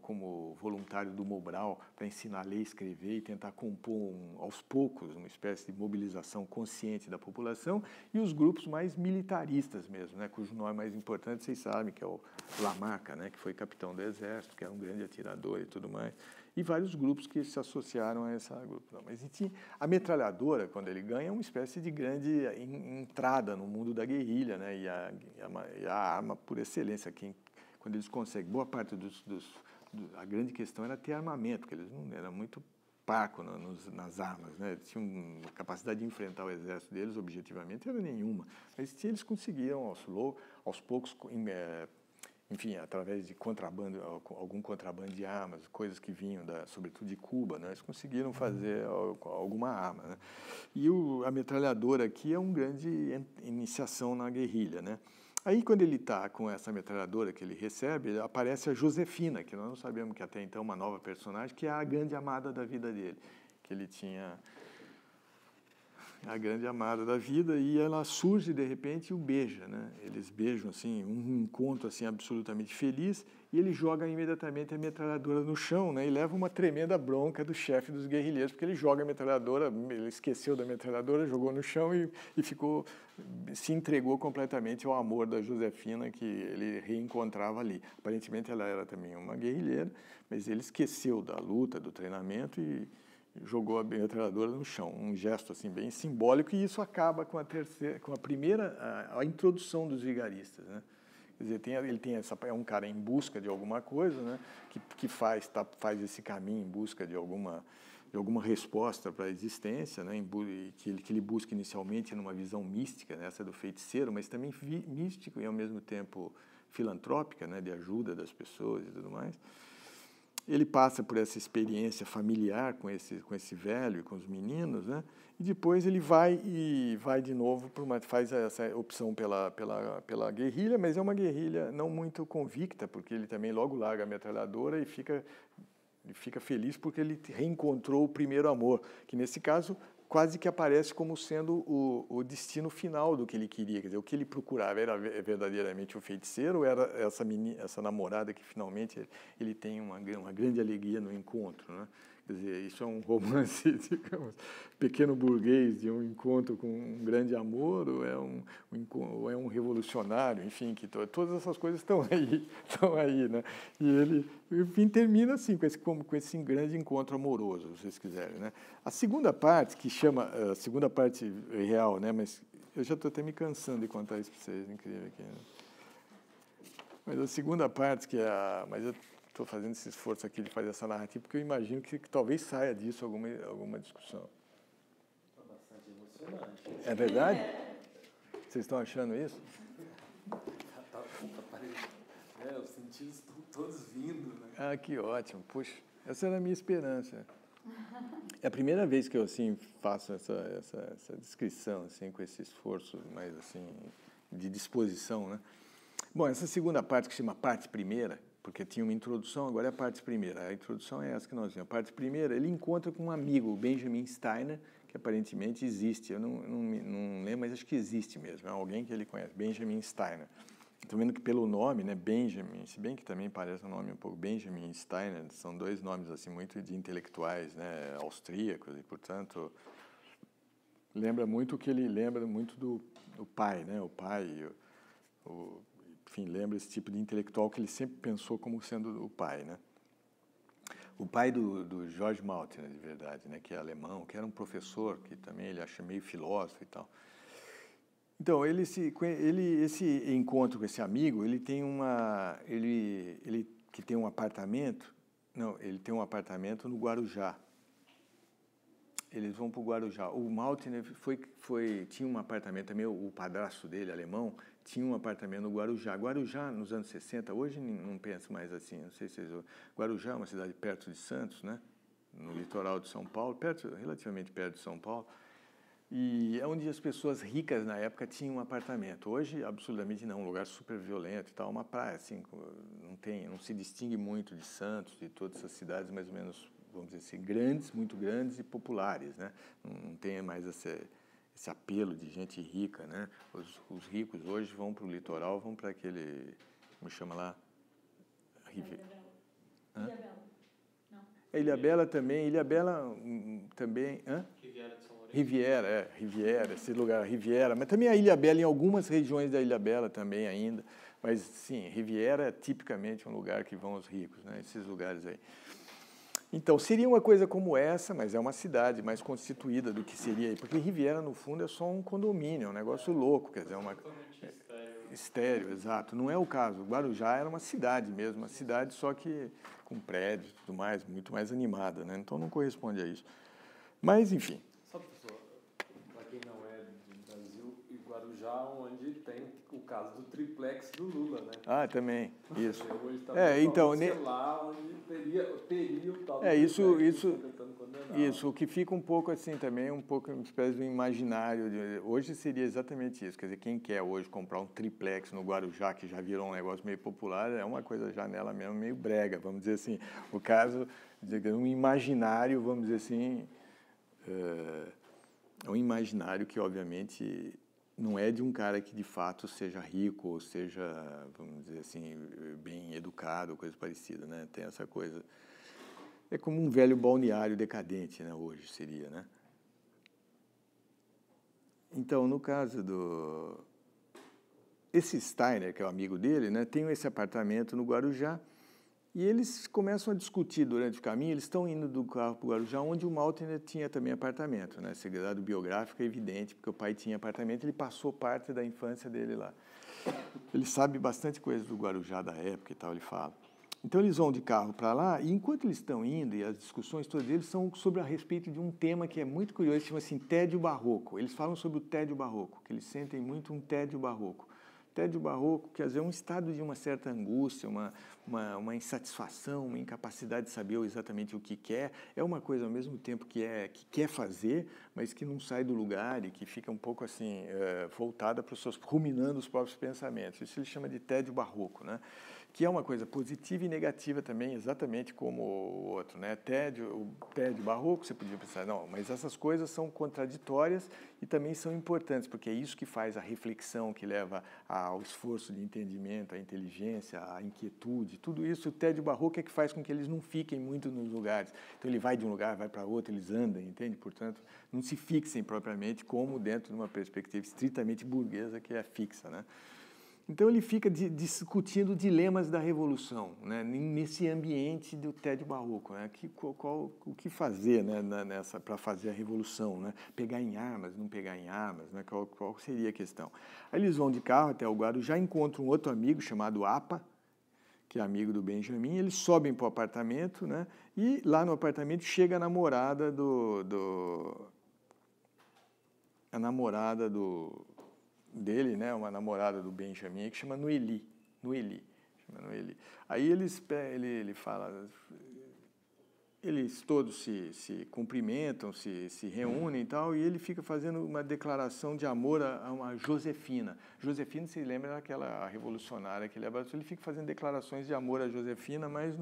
voluntário do Mobral para ensinar a ler e escrever e tentar compor, aos poucos, uma espécie de mobilização consciente da população, e os grupos mais militaristas mesmo, né, cujo nome mais importante, vocês sabem, que é o Lamarca, né, que foi capitão do Exército, que era um grande atirador e tudo mais, e vários grupos que se associaram a esse grupo. Não, mas a metralhadora, quando ele ganha, é uma espécie de grande entrada no mundo da guerrilha, né? E a arma por excelência. Quando eles conseguem, boa parte a grande questão era ter armamento, porque eles não eram muito parco nas armas, né? Eles tinham capacidade de enfrentar o exército deles, objetivamente, era nenhuma. Mas eles conseguiam, aos poucos, enfim, através de contrabando, algum contrabando de armas, coisas que vinham, sobretudo de Cuba, né? Eles conseguiram fazer alguma arma, né? E a metralhadora aqui é uma grande iniciação na guerrilha, né? Aí, quando ele está com essa metralhadora que ele recebe, aparece a Josefina, que nós não sabemos que até então é uma nova personagem, que é a grande amada da vida dele, que ele tinha... a grande amada da vida, e ela surge de repente e o beija, né? Eles beijam assim, um encontro assim absolutamente feliz, e ele joga imediatamente a metralhadora no chão, né? E leva uma tremenda bronca do chefe dos guerrilheiros, porque ele joga a metralhadora, ele esqueceu da metralhadora, jogou no chão e se entregou completamente ao amor da Josefina, que ele reencontrava ali. Aparentemente ela era também uma guerrilheira, mas ele esqueceu da luta, do treinamento e jogou a metralhadora no chão, um gesto assim bem simbólico, e isso acaba com a introdução dos vigaristas, né? Quer dizer, é um cara em busca de alguma coisa, né? Que faz esse caminho em busca de alguma resposta para a existência, né? Que ele busca inicialmente numa visão mística, né? Essa do feiticeiro, mas também místico e ao mesmo tempo filantrópica, né? De ajuda das pessoas e tudo mais. Ele passa por essa experiência familiar com esse velho e com os meninos, né? E depois ele vai de novo faz essa opção pela guerrilha, mas é uma guerrilha não muito convicta, porque ele também logo larga a metralhadora e fica feliz porque ele reencontrou o primeiro amor, que nesse caso quase que aparece como sendo o destino final do que ele queria. Quer dizer, o que ele procurava era verdadeiramente o feiticeiro, ou era essa namorada que finalmente ele tem uma grande alegria no encontro, né? Quer dizer, isso é um romance, digamos, pequeno burguês de um encontro com um grande amor, ou é um revolucionário, enfim, que todas essas coisas estão aí, né? E ele, enfim, termina assim, com esse grande encontro amoroso, se vocês quiserem, né? A segunda parte, que chama, a segunda parte real, né? Mas eu já estou até me cansando de contar isso para vocês, incrível aqui, né? Mas a segunda parte, mas eu estou fazendo esse esforço aqui de fazer essa narrativa, porque eu imagino que talvez saia disso alguma discussão. É bastante emocionante. É verdade? Vocês estão achando isso? Os sentidos estão todos vindo, né? Ah, que ótimo. Puxa, essa era a minha esperança. É a primeira vez que eu assim faço essa descrição assim, com esse esforço mais assim de disposição, né? Bom, essa segunda parte, que se chama parte primeira, porque tinha uma introdução, agora é a parte primeira. A introdução é essa que nós vimos. A parte primeira, ele encontra com um amigo, o Benjamin Steiner, que aparentemente existe. Eu não lembro, mas acho que existe mesmo. É alguém que ele conhece, Benjamin Steiner. Estou vendo que pelo nome, né, Benjamin, se bem que também parece um nome um pouco Benjamin e Steiner, são dois nomes assim muito de intelectuais, né, austríacos e, portanto, lembra muito o que ele lembra muito do pai, né, o pai, enfim, lembra esse tipo de intelectual que ele sempre pensou como sendo o pai, né. O pai do George Maltner, de verdade, né, que é alemão, que era um professor, que também ele acha meio filósofo e tal. Então, esse encontro com esse amigo, ele tem ele que tem um apartamento, não, ele tem um apartamento no Guarujá. Eles vão para o Guarujá. O Maltner tinha um apartamento também, o padrasto dele, alemão, tinha um apartamento no Guarujá. Guarujá, nos anos 60, hoje não penso mais assim, não sei se vocês... Guarujá é uma cidade perto de Santos, né? No litoral de São Paulo, relativamente perto de São Paulo. E é onde as pessoas ricas na época tinham um apartamento. Hoje, absolutamente não, um lugar super violento e tal, uma praia, assim, não se distingue muito de Santos, de todas essas cidades mais ou menos, vamos dizer assim, grandes, muito grandes e populares, né? Não tem mais esse apelo de gente rica, né? Os ricos hoje vão para o litoral, vão para aquele, como chama lá? Ilhabela. Não. Ilhabela também, também, hã? Riviera, esse lugar, Riviera, mas também a Ilhabela, em algumas regiões da Ilhabela também ainda, mas sim, Riviera é tipicamente um lugar que vão os ricos, né, esses lugares aí. Então, seria uma coisa como essa, mas é uma cidade mais constituída do que seria aí, porque Riviera, no fundo, é só um condomínio, é um negócio louco, quer dizer, estéreo, exato, não é o caso. Guarujá era uma cidade mesmo, uma cidade só que com prédios e tudo mais, muito mais animada, né, então não corresponde a isso. Mas, enfim. Só, professor, para quem não é do Brasil, e Guarujá, onde tem o caso do triplex do Lula, né? Ah, também, isso. Hoje tá então, lá onde teria o tal do isso, o que fica um pouco assim também, um pouco uma espécie de um imaginário. Hoje seria exatamente isso, quer dizer, quem quer hoje comprar um triplex no Guarujá, que já virou um negócio meio popular, é uma coisa janela mesmo, meio brega, vamos dizer assim. O caso de um imaginário, vamos dizer assim, é um imaginário que, obviamente, não é de um cara que, de fato, seja rico ou seja, vamos dizer assim, bem educado, coisa parecida, né? Tem essa coisa... É como um velho balneário decadente, né? Hoje seria, né? Então, no caso esse Steiner, que é o amigo dele, né? Tem esse apartamento no Guarujá. E eles começam a discutir durante o caminho, eles estão indo do carro para o Guarujá, onde o Maltner tinha também apartamento, né? Segredado biográfico é evidente, porque o pai tinha apartamento, ele passou parte da infância dele lá. Ele sabe bastante coisa do Guarujá da época e tal, ele fala. Então eles vão de carro para lá, e enquanto eles estão indo, e as discussões todas eles são a respeito de um tema que é muito curioso, chama-se tédio barroco. Eles falam sobre o tédio barroco, que eles sentem muito um tédio barroco. Tédio barroco, quer dizer, é um estado de uma certa angústia, uma insatisfação, uma incapacidade de saber exatamente o que quer. É uma coisa, ao mesmo tempo, que quer fazer, mas que não sai do lugar e que fica um pouco assim, voltada para ruminando os próprios pensamentos. Isso ele chama de tédio barroco, né? Que é uma coisa positiva e negativa também, exatamente como o outro, né? O tédio barroco, você podia pensar, não, mas essas coisas são contraditórias e também são importantes, porque é isso que faz a reflexão, que leva ao esforço de entendimento, à inteligência, à inquietude, tudo isso, o tédio barroco é que faz com que eles não fiquem muito nos lugares. Então, ele vai de um lugar, vai para outro, eles andam, entende? Portanto, não se fixem propriamente como dentro de uma perspectiva estritamente burguesa, que é fixa, né? Então, ele fica discutindo dilemas da revolução, né? Nesse ambiente do tédio barroco, né? O que fazer, né? Para fazer a revolução, né? Pegar em armas, não pegar em armas, né? Qual seria a questão? Aí eles vão de carro até o Guarujá, encontram um outro amigo chamado Apa, que é amigo do Benjamin, eles sobem para o apartamento, né? E lá no apartamento chega a namorada dele, né, uma namorada do Benjamin, que chama Noeli. Aí ele fala, eles todos se cumprimentam, se reúnem e tal, e ele fica fazendo uma declaração de amor a uma Josefina. Josefina, se lembra, daquela revolucionária que ele abraçou, ele fica fazendo declarações de amor a Josefina, mas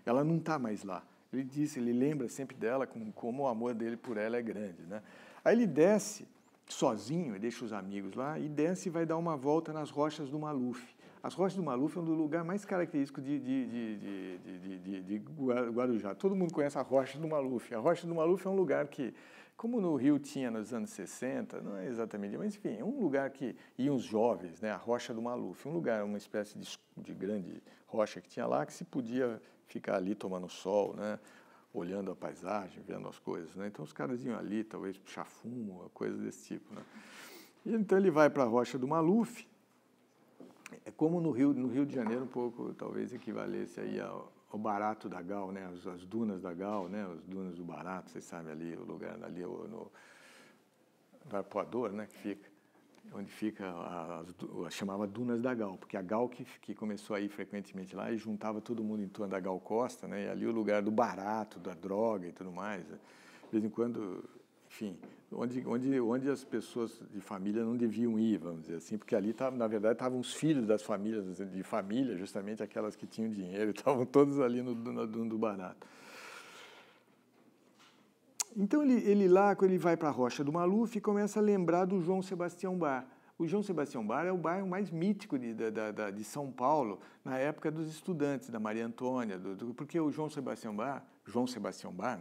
ela não está mais lá. Ele lembra sempre dela como o amor dele por ela é grande, né? Aí ele desce sozinho, ele deixa os amigos lá, e desce e vai dar uma volta nas rochas do Maluf. As rochas do Maluf é um dos lugares mais característicos de Guarujá. Todo mundo conhece a rocha do Maluf. A rocha do Maluf é um lugar que, como no Rio tinha nos anos 60, não é exatamente, mas enfim, é um lugar que iam os jovens, né? A rocha do Maluf, um lugar, uma espécie de grande rocha que tinha lá, que se podia ficar ali tomando sol, né? Olhando a paisagem, vendo as coisas, né? Então os caras iam ali, talvez puxar fumo, coisas desse tipo, né? E então ele vai para a rocha do Maluf. É como no Rio de Janeiro um pouco, talvez equivalesse aí ao Barato da Gal, né? As dunas da Gal, né? As dunas do Barato, vocês sabem ali o lugar ali no Arpoador, né? Que fica, onde fica chamava Dunas da Gal, porque a Gal que começou a ir frequentemente lá e juntava todo mundo em torno da Gal Costa, né? E ali o lugar do barato, da droga e tudo mais. Né? De vez em quando, enfim, onde as pessoas de família não deviam ir, vamos dizer assim, porque ali, na verdade, estavam os filhos das famílias, de família, justamente aquelas que tinham dinheiro, estavam todos ali na Duna do Barato. Então, ele lá, quando ele vai para a Rocha do Maluf, começa a lembrar do João Sebastião Bar. O João Sebastião Bar é o bairro mais mítico de São Paulo, na época dos estudantes, da Maria Antônia, porque o João Sebastião Bar,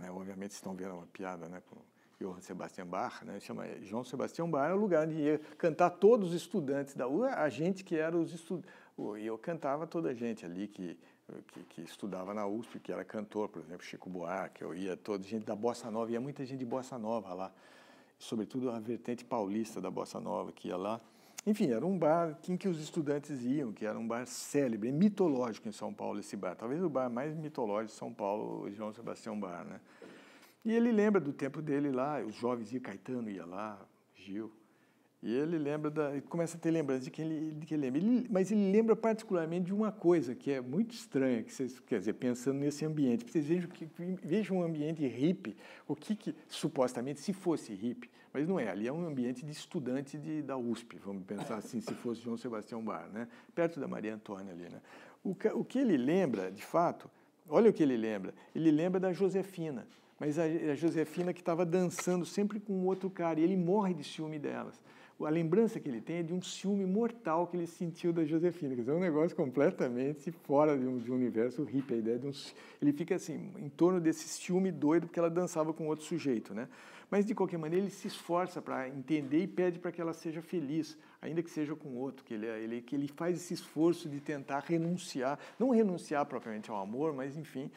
né, obviamente vocês estão vendo uma piada, né, com Johann Sebastian Bach, né, chama João Sebastião Bar, é o lugar onde ia cantar todos os estudantes da UA, a gente que era os estudantes, e eu cantava toda a gente ali que estudava na USP, que era cantor, por exemplo, Chico Buarque, eu ia toda gente da Bossa Nova, ia muita gente de Bossa Nova lá, sobretudo a vertente paulista da Bossa Nova que ia lá. Enfim, era um bar em que os estudantes iam, que era um bar célebre, mitológico em São Paulo, esse bar. Talvez o bar mais mitológico de São Paulo, o João Sebastião Bar, né? E ele lembra do tempo dele lá, os jovens iam, Caetano ia lá, Gil. E ele começa a ter lembrança de que ele lembra. Mas ele lembra particularmente de uma coisa que é muito estranha, que vocês, quer dizer, pensando nesse ambiente. Vocês vejam um ambiente hippie, o que supostamente, se fosse hippie, mas não é, ali é um ambiente de estudante da USP, vamos pensar assim, se fosse João Sebastião Bar, né? Perto da Maria Antônia ali, né? O que ele lembra, de fato, olha o que ele lembra da Josefina, mas a Josefina que estava dançando sempre com outro cara, e ele morre de ciúme delas. A lembrança que ele tem é de um ciúme mortal que ele sentiu da Josefina, quer dizer, é um negócio completamente fora de um universo hippie, a ideia de ele fica assim, em torno desse ciúme doido, porque ela dançava com outro sujeito, né? Mas, de qualquer maneira, ele se esforça para entender e pede para que ela seja feliz, ainda que seja com outro, que ele faz esse esforço de tentar renunciar, não renunciar propriamente ao amor, mas, enfim,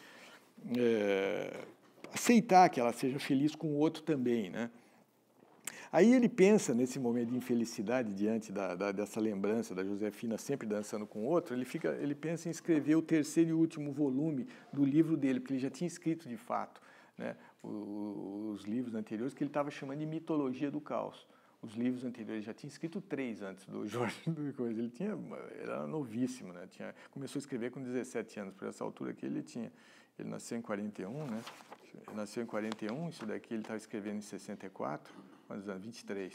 aceitar que ela seja feliz com o outro também, né? Aí ele pensa, nesse momento de infelicidade, diante dessa lembrança da Josefina sempre dançando com outro, ele pensa em escrever o terceiro e último volume do livro dele, porque ele já tinha escrito, de fato, né, os livros anteriores, que ele estava chamando de Mitologia do Caos. Os livros anteriores, já tinha escrito 3 antes do Jorge, ele era novíssimo, né, começou a escrever com 17 anos, por essa altura que ele tinha. Ele nasceu em 41, né? Ele nasceu em 41, isso daqui ele estava escrevendo em 64, quantos anos? 23.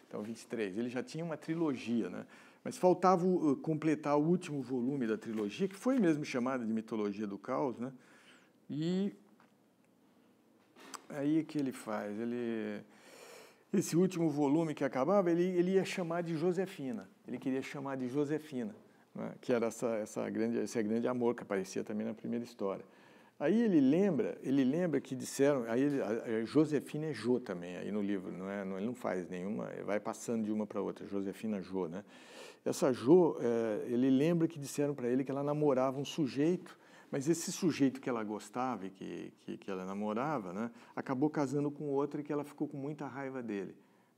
Então, 23. Ele já tinha uma trilogia, né? Mas faltava completar o último volume da trilogia, que foi mesmo chamada de Mitologia do Caos, né? E aí o que ele faz? Esse último volume que acabava, ele ia chamar de Josefina. Ele queria chamar de Josefina, né? Que era esse grande amor que aparecia também na primeira história. Aí ele lembra que disseram, aí a Josefina é Jô também, aí no livro, ele não faz nenhuma, vai passando de uma para outra, Josefina Jô, né? Essa Jô, ele lembra que disseram para ele que ela namorava um sujeito, mas esse sujeito que ela gostava e que ela namorava, né, acabou casando com outro e que ela ficou com muita raiva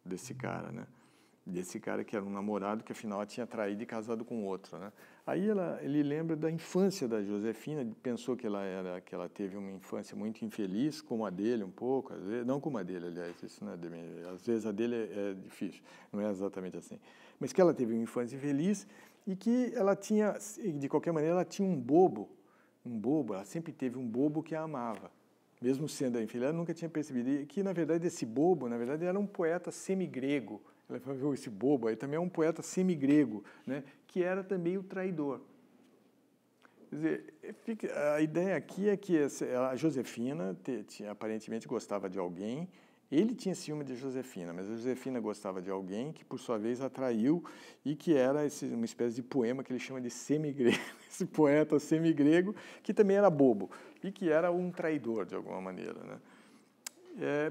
desse cara, né? Desse cara que era um namorado que afinal tinha traído e casado com outro, né? Aí ele lembra da infância da Josefina, pensou que ela teve uma infância muito infeliz, como a dele um pouco, às vezes, não como a dele, aliás, isso não é, às vezes a dele é difícil, não é exatamente assim, mas que ela teve uma infância infeliz e que ela tinha, de qualquer maneira, ela tinha um bobo, ela sempre teve um bobo que a amava. Mesmo sendo a infeliz, ela nunca tinha percebido. E que, na verdade, esse bobo, na verdade, era um poeta semigrego. Ela falou, esse bobo aí também é um poeta semigrego, né? Que era também o traidor. Quer dizer, a ideia aqui é que a Josefina aparentemente gostava de alguém, ele tinha ciúme de Josefina, mas a Josefina gostava de alguém que, por sua vez, atraiu e que era uma espécie de poema que ele chama de semigrego, esse poeta semigrego, que também era bobo e que era um traidor, de alguma maneira, né?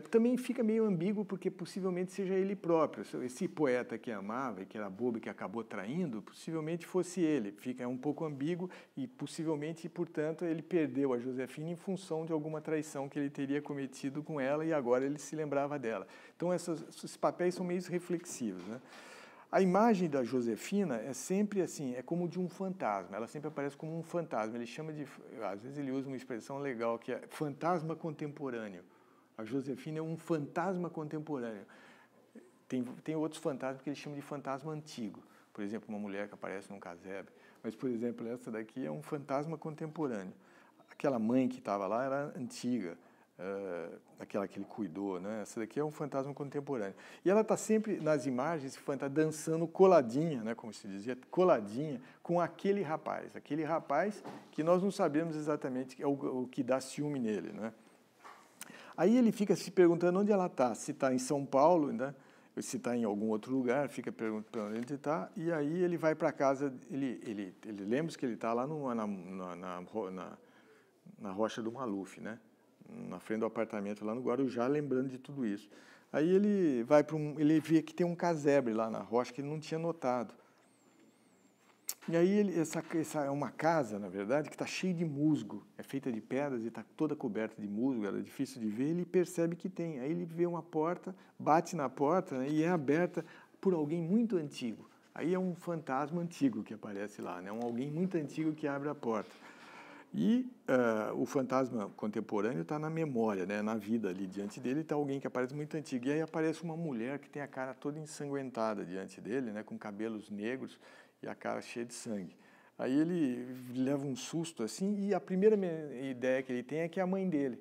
Também fica meio ambíguo porque possivelmente seja ele próprio. Esse poeta que amava e que era bobo e que acabou traindo, possivelmente fosse ele. Fica um pouco ambíguo e possivelmente, portanto, ele perdeu a Josefina em função de alguma traição que ele teria cometido com ela e agora ele se lembrava dela. Então, esses papéis são meio reflexivos, né? A imagem da Josefina é sempre assim, é como de um fantasma, ela sempre aparece como um fantasma. Ele chama de, às vezes ele usa uma expressão legal que é fantasma contemporâneo. A Josefina é um fantasma contemporâneo. Tem outros fantasmas que ele chama de fantasma antigo. Por exemplo, uma mulher que aparece num casebre. Mas, por exemplo, essa daqui é um fantasma contemporâneo. Aquela mãe que estava lá era antiga, aquela que ele cuidou, né? Essa daqui é um fantasma contemporâneo. E ela está sempre, nas imagens, esse fantasma dançando coladinha, né? Como se dizia, coladinha, com aquele rapaz. Aquele rapaz que nós não sabemos exatamente o que dá ciúme nele, né? Aí ele fica se perguntando onde ela está, se está em São Paulo, né? Se está em algum outro lugar, fica perguntando onde ele está, e aí ele vai para casa, ele lembra que ele está lá na Rocha do Maluf, né? Na frente do apartamento lá no Guarujá, lembrando de tudo isso. Aí ele vai ele vê que tem um casebre lá na rocha que ele não tinha notado. E aí essa é uma casa, na verdade, que está cheia de musgo, é feita de pedras e está toda coberta de musgo, era difícil de ver, ele percebe que tem. Aí ele vê uma porta, bate na porta, né, e é aberta por alguém muito antigo. Aí é um fantasma antigo que aparece lá, né, alguém muito antigo que abre a porta. E o fantasma contemporâneo está na memória, né, na vida ali. Diante dele está alguém que aparece muito antigo. E aí aparece uma mulher que tem a cara toda ensanguentada diante dele, né, com cabelos negros e a cara cheia de sangue. Aí ele leva um susto assim e a primeira ideia que ele tem é que é a mãe dele.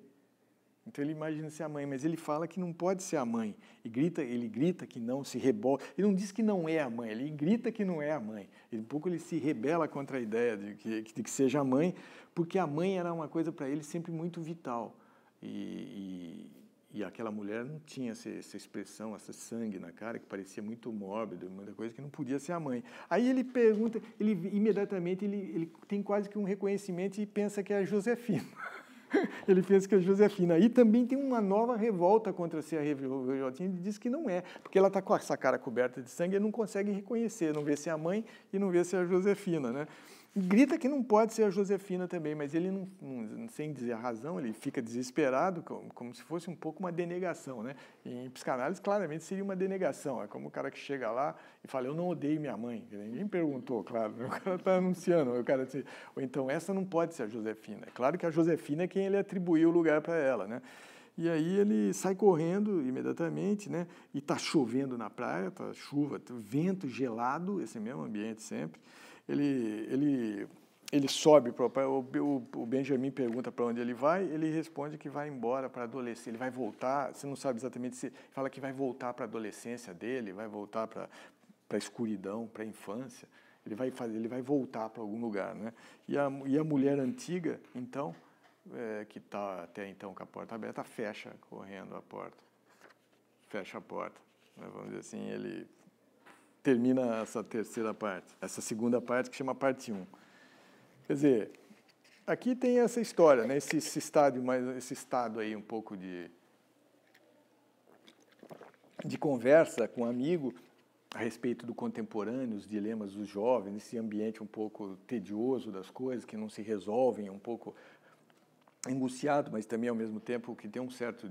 Então ele imagina ser a mãe, mas ele fala que não pode ser a mãe. Ele grita que não, se rebela. Ele não diz que não é a mãe, ele grita que não é a mãe. Um pouco ele se rebela contra a ideia de que seja a mãe, porque a mãe era uma coisa para ele sempre muito vital. E aquela mulher não tinha essa expressão, esse sangue na cara, que parecia muito mórbido, muita coisa que não podia ser a mãe. Aí ele pergunta, imediatamente ele tem quase que um reconhecimento e pensa que é a Josefina. Ele pensa que é a Josefina. Aí também tem uma nova revolta contra ser a Revoltinha, ele diz que não é, porque ela está com essa cara coberta de sangue, ele não consegue reconhecer, não vê se é a mãe e não vê se é a Josefina, né? Grita que não pode ser a Josefina também, mas ele, não sem dizer a razão, ele fica desesperado, como se fosse um pouco uma denegação, né? E em psicanálise, claramente, seria uma denegação. É como o cara que chega lá e fala, eu não odeio minha mãe. Ninguém perguntou, claro, o cara está anunciando. O cara diz, ou então, essa não pode ser a Josefina. É claro que a Josefina é quem ele atribuiu o lugar para ela, né? E aí ele sai correndo imediatamente, né? E está chovendo na praia, tá chuva, vento gelado, esse mesmo ambiente sempre. Ele sobe para o Benjamin pergunta para onde ele vai, ele responde que vai embora para a adolescência, ele vai voltar, você não sabe exatamente se fala que vai voltar para a adolescência dele, vai voltar para a escuridão, para a infância, ele vai voltar para algum lugar, né? E a mulher antiga, então, que está até então com a porta aberta, fecha correndo a porta, fecha a porta, né? Vamos dizer assim, ele termina essa terceira parte, essa segunda parte que chama parte 1. Quer dizer, aqui tem essa história, né? Esse estado aí um pouco de conversa com um amigo a respeito do contemporâneo, os dilemas dos jovens, esse ambiente um pouco tedioso das coisas que não se resolvem, um pouco angustiado, mas também ao mesmo tempo que tem um certo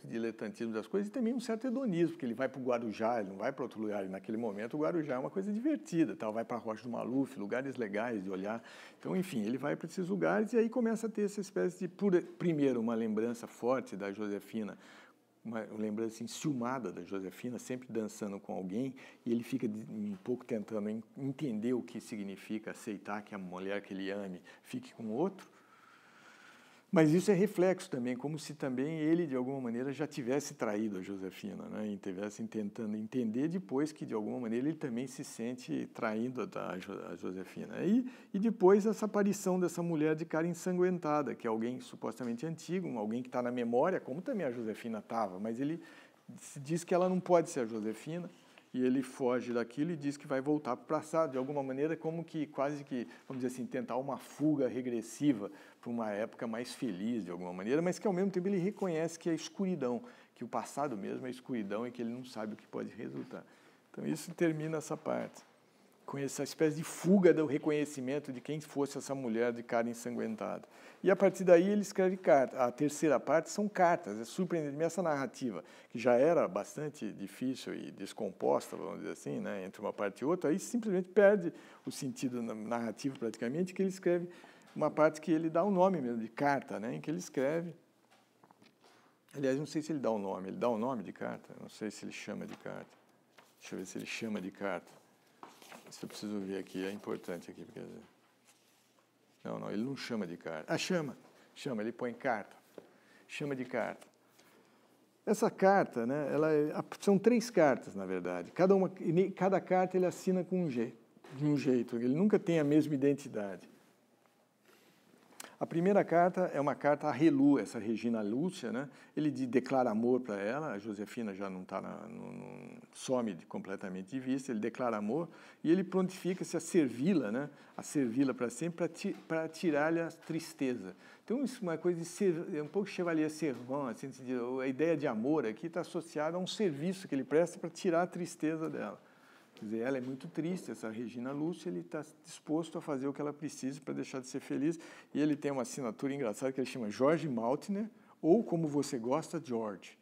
diletantismo das coisas e também um certo hedonismo, porque ele vai para o Guarujá, ele não vai para outro lugar, e naquele momento o Guarujá é uma coisa divertida, vai para a Rocha do Maluf, lugares legais de olhar. Então, enfim, ele vai para esses lugares e aí começa a ter essa espécie de, primeiro, uma lembrança forte da Josefina, uma lembrança enciumada da Josefina, sempre dançando com alguém, e ele fica um pouco tentando entender o que significa aceitar que a mulher que ele ame fique com outro. Mas isso é reflexo também, como se também ele, de alguma maneira, já tivesse traído a Josefina, né? E estivesse tentando entender depois que, de alguma maneira, ele também se sente traindo a Josefina. E depois essa aparição dessa mulher de cara ensanguentada, que é alguém supostamente antigo, alguém que está na memória, como também a Josefina estava, mas ele diz que ela não pode ser a Josefina, e ele foge daquilo e diz que vai voltar para o passado, de alguma maneira, como que quase que, vamos dizer assim, tentar uma fuga regressiva para uma época mais feliz, de alguma maneira, mas que ao mesmo tempo ele reconhece que é escuridão, que o passado mesmo é escuridão e que ele não sabe o que pode resultar. Então isso termina essa parte, com essa espécie de fuga do reconhecimento de quem fosse essa mulher de cara ensanguentada. E a partir daí ele escreve cartas. A terceira parte são cartas, é surpreendente. Essa narrativa, que já era bastante difícil e descomposta, vamos dizer assim, né, entre uma parte e outra, aí simplesmente perde o sentido narrativo praticamente, que ele escreve uma parte que ele dá o nome mesmo de carta, né, em que ele escreve. Aliás, não sei se ele dá o nome. Ele dá o nome de carta? Não sei se ele chama de carta. Deixa eu ver se ele chama de carta. Isso eu preciso ver aqui, é importante aqui. Porque... Não, ele não chama de carta. Ah, chama, ele põe carta. Chama de carta. Essa carta, né, são 3 cartas, na verdade. Cada carta ele assina de um jeito. Ele nunca tem a mesma identidade. A primeira carta é uma carta a Relu, essa Regina Lúcia, né? Ele declara amor para ela, a Josefina já não está, some completamente de vista, ele declara amor e ele prontifica-se a servi-la, né? A servi-la para sempre, para tirar-lhe a tristeza. Então, isso é uma coisa de um pouco Chevalier Servant, assim, a ideia de amor aqui está associada a um serviço que ele presta para tirar a tristeza dela. Quer dizer, ela é muito triste, essa Regina Lúcia, ele está disposto a fazer o que ela precisa para deixar de ser feliz, e ele tem uma assinatura engraçada que ele chama George Maltner, ou como você gosta, George.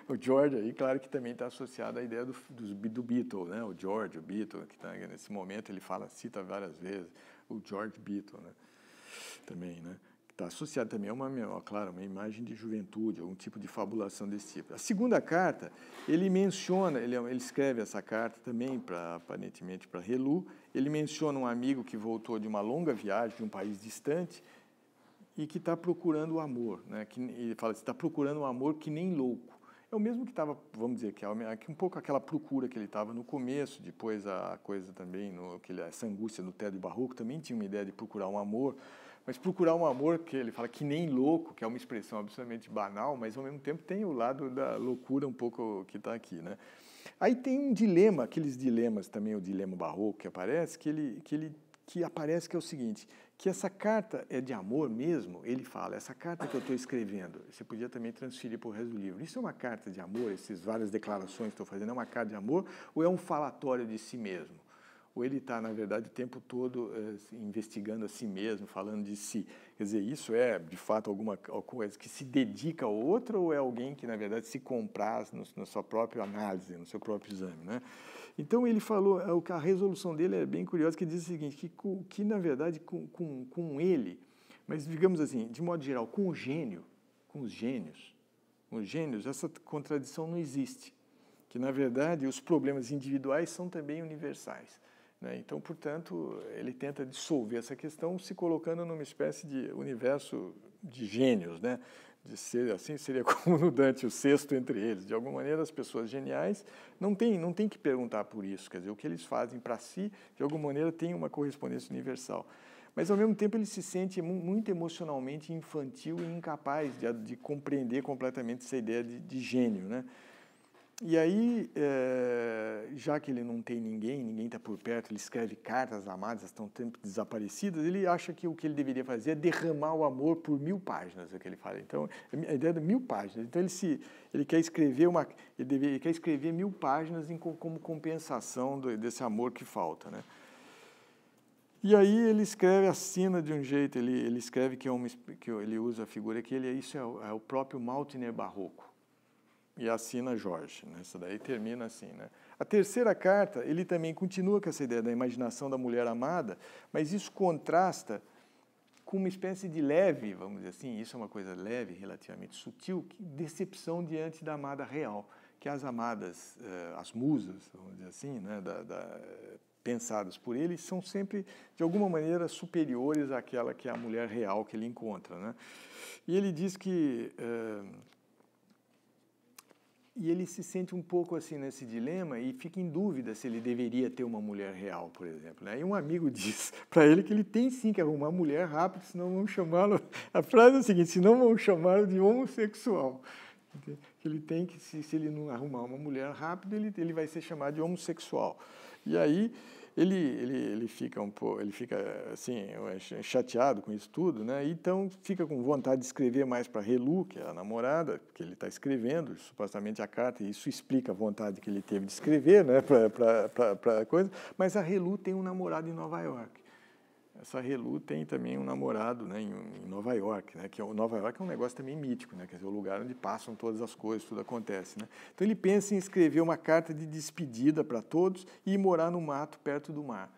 O George aí, claro que também está associado à ideia do Beatle, né? O George, o Beatle, que tá, nesse momento ele cita várias vezes, o George Beatle, né? Também, né? Está associado também a uma imagem de juventude, algum tipo de fabulação desse tipo. A segunda carta, ele menciona, ele escreve essa carta também, aparentemente para Relu, ele menciona um amigo que voltou de uma longa viagem de um país distante e que está procurando o amor, né? Ele fala assim, está procurando o amor que nem louco. É o mesmo que estava, vamos dizer, que um pouco aquela procura que ele estava no começo, depois a coisa também, essa angústia no tédio barroco, também tinha uma ideia de procurar um amor, mas procurar um amor que ele fala que nem louco, que é uma expressão absolutamente banal, mas ao mesmo tempo tem o lado da loucura um pouco que está aqui, né? Aí tem um dilema, aqueles dilemas também, o dilema barroco que aparece, que aparece que é o seguinte, que essa carta é de amor mesmo, ele fala, essa carta que eu estou escrevendo, você podia também transferir para o resto do livro, isso é uma carta de amor, essas várias declarações que estou fazendo, é uma carta de amor ou é um falatório de si mesmo? Ou ele está, na verdade, o tempo todo investigando a si mesmo, falando de si. Quer dizer, isso é, de fato, alguma coisa que se dedica ao outro ou é alguém que, na verdade, se compraz na sua própria análise, no seu próprio exame, né? Então, ele falou, a resolução dele é bem curiosa, que diz o seguinte, que na verdade, com ele, mas, digamos assim, de modo geral, com os gênios, essa contradição não existe. Que, na verdade, os problemas individuais são também universais. Né? Então, portanto, ele tenta dissolver essa questão se colocando numa espécie de universo de gênios, né? De ser assim, seria como no Dante, o sexto entre eles. De alguma maneira, as pessoas geniais não têm que perguntar por isso. Quer dizer, o que eles fazem para si, de alguma maneira, tem uma correspondência universal. Mas, ao mesmo tempo, ele se sente muito emocionalmente infantil e incapaz de compreender completamente essa ideia de gênio, né? E aí, já que ele não tem ninguém está por perto, ele escreve cartas amadas, estão sempre desaparecidas, ele acha que o que ele deveria fazer é derramar o amor por 1000 páginas, é o que ele fala. Então, a ideia de 1000 páginas. Então, ele quer escrever ele quer escrever 1000 páginas como compensação desse amor que falta, né? E aí ele escreve, assina de um jeito, ele escreve que ele usa a figura que isso é o próprio Maltner barroco. E assina Jorge, né? Isso daí termina assim, né? A terceira carta, ele também continua com essa ideia da imaginação da mulher amada, mas isso contrasta com uma espécie de leve, vamos dizer assim, isso é uma coisa leve, relativamente sutil, decepção diante da amada real, que as amadas, as musas, vamos dizer assim, né? pensadas por ele são sempre, de alguma maneira, superiores àquela que é a mulher real que ele encontra, né? E ele diz que... E ele se sente um pouco assim nesse dilema e fica em dúvida se ele deveria ter uma mulher real, por exemplo, né? E um amigo diz para ele que ele tem sim que arrumar mulher rápido, senão vão chamá-lo... A frase é a seguinte: senão vão chamá-lo de homossexual. Que ele tem que, se ele não arrumar uma mulher rápido, ele vai ser chamado de homossexual. E aí ele fica assim, chateado com isso tudo, né? Então fica com vontade de escrever mais para a Helu, que é a namorada, que ele está escrevendo, supostamente a carta, e isso explica a vontade que ele teve de escrever, né? Para coisa. Mas a Helu tem um namorado em Nova York. Essa Helu tem também um namorado, né, em Nova York, né, que Nova York é um negócio também mítico, né, quer dizer, o lugar onde passam todas as coisas, tudo acontece, né? Então ele pensa em escrever uma carta de despedida para todos e ir morar no mato perto do mar.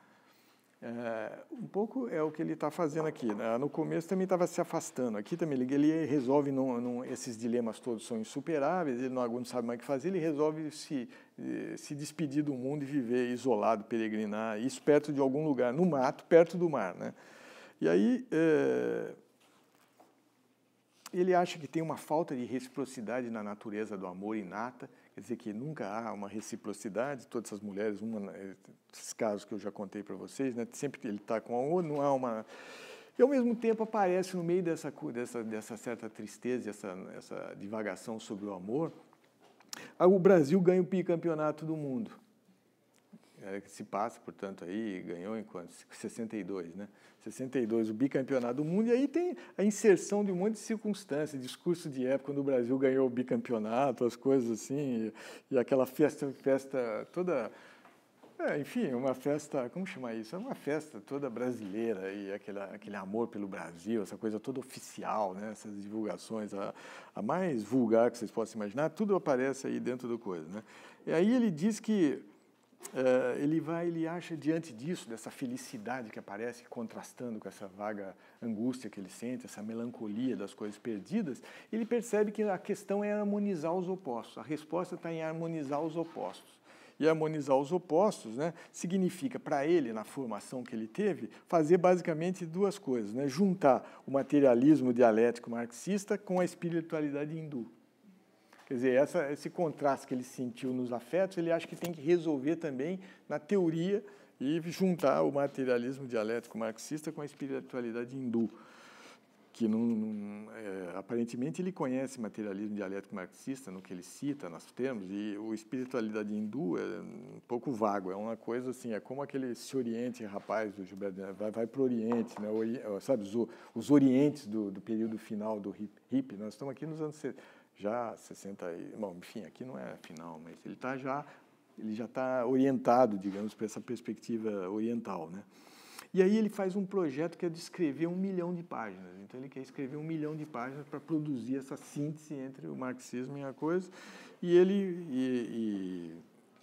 Um pouco é o que ele está fazendo aqui, né? No começo também estava se afastando. Aqui também ele resolve, esses dilemas todos são insuperáveis, ele não sabe mais o que fazer, ele resolve se despedir do mundo e viver isolado, peregrinar, isso perto de algum lugar, no mato, perto do mar, né? E aí ele acha que tem uma falta de reciprocidade na natureza do amor inata, quer dizer que nunca há uma reciprocidade, todas essas mulheres, esses casos que eu já contei para vocês, né? Sempre que ele está com amor, não há uma... E, ao mesmo tempo, aparece no meio dessa certa tristeza, essa divagação sobre o amor, o Brasil ganha o bicampeonato do mundo. Que se passa, portanto, aí ganhou em quanto? 62, né? 62, o bicampeonato do mundo, e aí tem a inserção de um monte de circunstâncias, discurso de época quando o Brasil ganhou o bicampeonato, as coisas assim, e aquela festa toda, enfim, uma festa, como chamar isso? É uma festa toda brasileira, e aquele amor pelo Brasil, essa coisa toda oficial, né? Essas divulgações, a mais vulgar que vocês possam imaginar, tudo aparece aí dentro do coisa, né? E aí ele diz que ele acha, diante disso, dessa felicidade que aparece contrastando com essa vaga angústia que ele sente, essa melancolia das coisas perdidas, ele percebe que a questão é harmonizar os opostos. A resposta está em harmonizar os opostos. E harmonizar os opostos, né, significa, para ele, na formação que ele teve, fazer basicamente duas coisas, né? Juntar o materialismo dialético marxista com a espiritualidade hindu. Quer dizer, esse contraste que ele sentiu nos afetos, ele acha que tem que resolver também na teoria e juntar o materialismo dialético marxista com a espiritualidade hindu, que aparentemente ele conhece materialismo dialético marxista no que ele cita, nos termos, e a espiritualidade hindu é um pouco vago, é uma coisa assim, é como aquele se oriente rapaz do Gilberto, vai para o Oriente, né? Sabe, os orientes do período final do hippie, nós estamos aqui nos anos 60, bom, enfim, aqui não é final, mas ele já está orientado, digamos, para essa perspectiva oriental, né? E aí ele faz um projeto que é de escrever 1 milhão de páginas. Então ele quer escrever 1 milhão de páginas para produzir essa síntese entre o marxismo e a coisa. E ele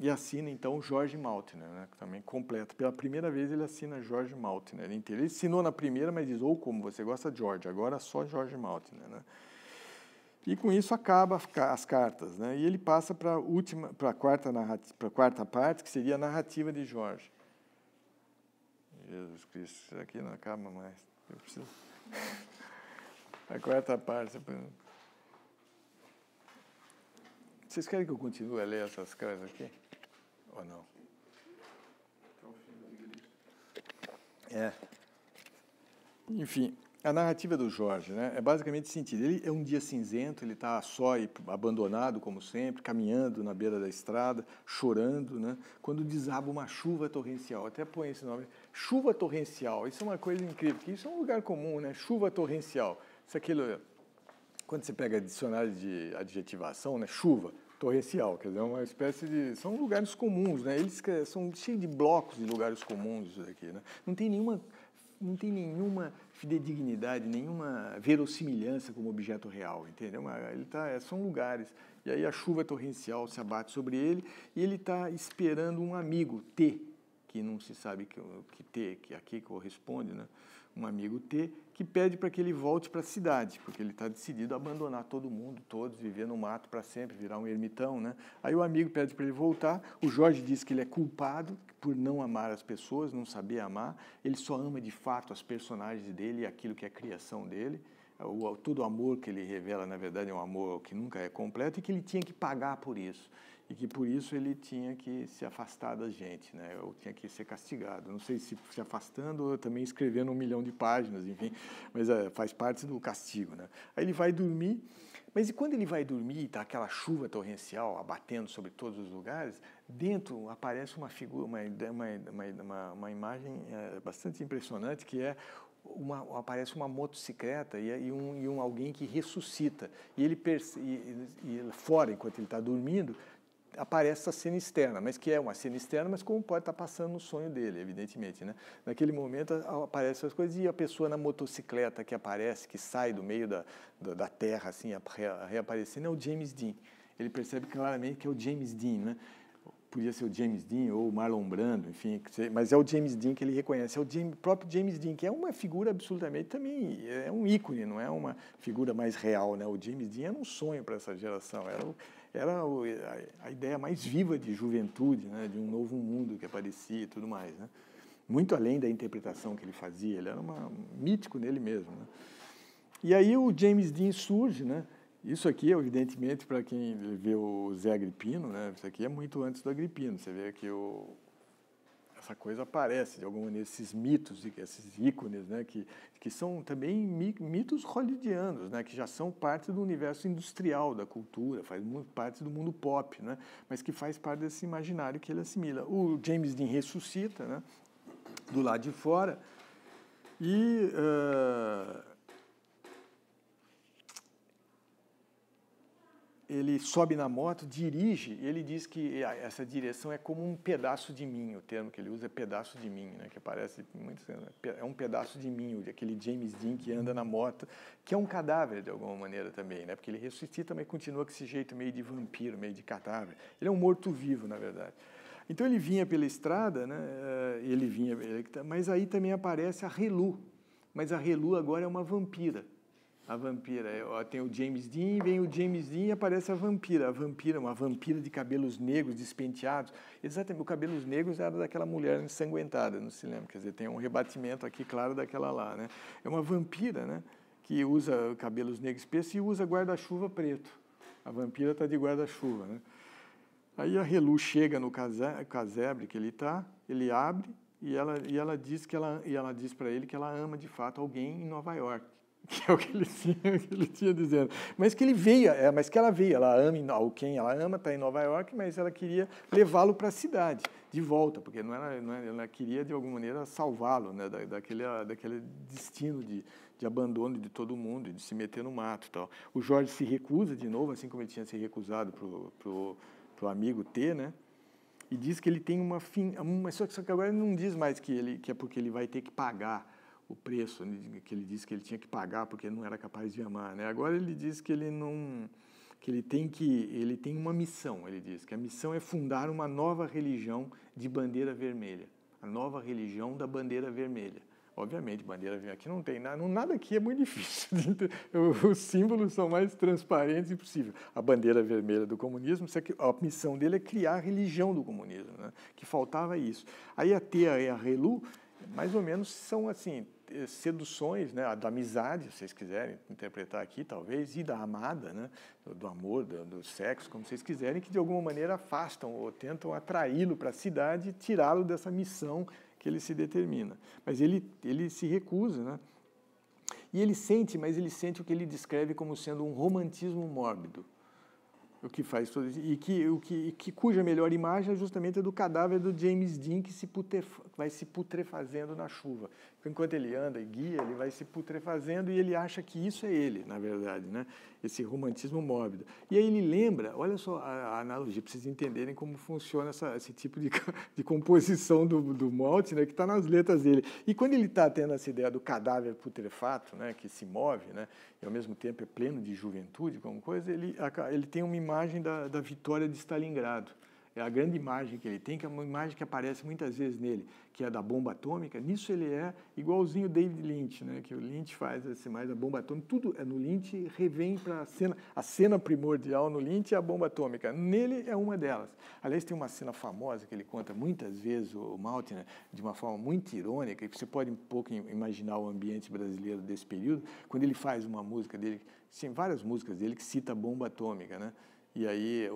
assina então George Maltner, né, que também completa. Pela primeira vez ele assina George Maltner inteiro. Ele assinou na primeira, mas diz: como você gosta de George, agora só George Maltner, né? E com isso acaba as cartas, né? E ele passa para a quarta parte, que seria a narrativa de Jorge. Jesus Cristo, isso aqui não acaba mais. Eu preciso... A quarta parte. Vocês querem que eu continue a ler essas coisas aqui? Ou não? Enfim, a narrativa do Jorge, né, é basicamente esse sentido. Ele é um dia cinzento, ele está só e abandonado, como sempre, caminhando na beira da estrada, chorando, né, quando desaba uma chuva torrencial. Até põe esse nome, chuva torrencial. Isso é uma coisa incrível, porque isso é um lugar comum, né, chuva torrencial. Isso é aquilo, quando você pega dicionário de adjetivação, né, chuva torrencial, quer dizer, é uma espécie de... São lugares comuns, né, eles são cheios de blocos de lugares comuns, isso daqui, né. Não tem nenhuma fidedignidade, nenhuma verossimilhança como objeto real, entendeu? São lugares. E aí a chuva torrencial se abate sobre ele e ele está esperando um amigo, T, que não se sabe que T, que aqui corresponde, né? Um amigo T, que pede para que ele volte para a cidade, porque ele está decidido a abandonar todo mundo, todos, viver no mato para sempre, virar um ermitão, né? Aí o amigo pede para ele voltar, o Jorge diz que ele é culpado por não amar as pessoas, não saber amar, ele só ama de fato as personagens dele e aquilo que é a criação dele, todo o amor que ele revela, na verdade, é um amor que nunca é completo e que ele tinha que pagar por isso. E que por isso ele tinha que se afastar da gente, né? Ou tinha que ser castigado. Não sei se afastando ou também escrevendo 1 milhão de páginas, enfim, mas faz parte do castigo, né? Aí ele vai dormir, mas e quando ele vai dormir, está aquela chuva torrencial abatendo sobre todos os lugares, dentro aparece uma figura, uma imagem bastante impressionante, que é aparece uma motocicleta e alguém que ressuscita. E ele fora, enquanto ele está dormindo, aparece essa cena externa, mas que é uma cena externa, mas como pode estar passando no sonho dele, evidentemente, né? Naquele momento aparecem as coisas e a pessoa na motocicleta que aparece, que sai do meio da terra, assim, reaparecendo, é o James Dean. Ele percebe claramente que é o James Dean, né? Podia ser o James Dean ou o Marlon Brando, enfim, mas é o James Dean que ele reconhece, é o próprio James Dean, que é uma figura absolutamente também, é um ícone, não é uma figura mais real, né? O James Dean era um sonho para essa geração, era a ideia mais viva de juventude, né? De um novo mundo que aparecia e tudo mais, né? Muito além da interpretação que ele fazia, ele era mítico nele mesmo, né? E aí o James Dean surge, né? Isso aqui, evidentemente, para quem vê o Zé Agripino, né? Isso aqui é muito antes do Agripino. Você vê que essa coisa aparece, de alguma maneira, esses mitos, esses ícones, né? Que são também mitos hollywoodianos, né? Que já são parte do universo industrial da cultura, faz muito parte do mundo pop, né? Mas que faz parte desse imaginário que ele assimila. O James Dean ressuscita, né? Do lado de fora e... ele sobe na moto, dirige, e ele diz que essa direção é como um pedaço de mim, o termo que ele usa é pedaço de mim, né, que parece muito, é um pedaço de mim, aquele James Dean que anda na moto, que é um cadáver de alguma maneira também, né, porque ele ressuscita, mas continua com esse jeito meio de vampiro, meio de cadáver. Ele é um morto-vivo, na verdade. Então ele vinha pela estrada, né, mas aí também aparece a Relu, mas a Relu agora é uma vampira. A vampira, tem o James Dean, vem o James Dean e aparece a vampira, uma vampira de cabelos negros, despenteados. Exatamente, os cabelos negros era daquela mulher ensanguentada, não se lembra, quer dizer, tem um rebatimento aqui claro daquela lá, né? É uma vampira, né, que usa cabelos negros espessos e usa guarda-chuva preto. A vampira está de guarda-chuva, né? Aí a Relu chega no casebre que ele está, ele abre e ela diz para ele que ela ama de fato alguém em Nova York. Que é o que ele tinha dizendo. Mas que ela veio, ela ama quem ela ama, está em Nova York, mas ela queria levá-lo para a cidade, de volta, porque ela queria, de alguma maneira, salvá-lo, né, daquele destino de abandono de todo mundo, de se meter no mato e tal. O Jorge se recusa de novo, assim como ele tinha se recusado pro amigo T, né? E diz que ele tem só que agora ele não diz mais que é porque ele vai ter que pagar o preço, que ele disse que ele tinha que pagar porque ele não era capaz de amar, né? Agora ele diz que ele tem uma missão, ele diz que a missão é fundar uma nova religião de bandeira vermelha, a nova religião da bandeira vermelha. Obviamente, bandeira vermelha, aqui não tem nada aqui é muito difícil. Os símbolos são mais transparentes impossível. A bandeira vermelha do comunismo, a missão dele é criar a religião do comunismo, né? Que faltava isso. Aí a Tea e a Relu, mais ou menos, são assim, seduções, né, da amizade, se vocês quiserem interpretar aqui, talvez, e da amada, né, do amor, do sexo, como vocês quiserem, que de alguma maneira afastam ou tentam atraí-lo para a cidade e tirá-lo dessa missão que ele se determina. Mas ele se recusa, né? E ele sente o que ele descreve como sendo um romantismo mórbido. O que faz todo isso, cuja melhor imagem é justamente a do cadáver do James Dean que vai se putrefazendo na chuva. Enquanto ele anda e guia, ele vai se putrefazendo e ele acha que isso é ele, na verdade, né? Esse romantismo mórbido. E aí ele lembra, olha só a analogia, para vocês entenderem como funciona esse tipo de composição do Malte, né, que está nas letras dele. E quando ele está tendo essa ideia do cadáver putrefato, né, que se move, né, e ao mesmo tempo é pleno de juventude, como coisa, ele tem uma imagem da vitória de Stalingrado. é a grande imagem que ele tem, que é uma imagem que aparece muitas vezes nele, que é da bomba atômica. Nisso ele é igualzinho o David Lynch, né? Que o Lynch faz assim, mais a bomba atômica. Tudo é no Lynch, revém para a cena primordial no Lynch é a bomba atômica. Nele é uma delas. Aliás, tem uma cena famosa que ele conta muitas vezes, o Maltner, de uma forma muito irônica, e você pode um pouco imaginar o ambiente brasileiro desse período, quando ele faz uma música dele, tem várias músicas dele que cita a bomba atômica, né? E aí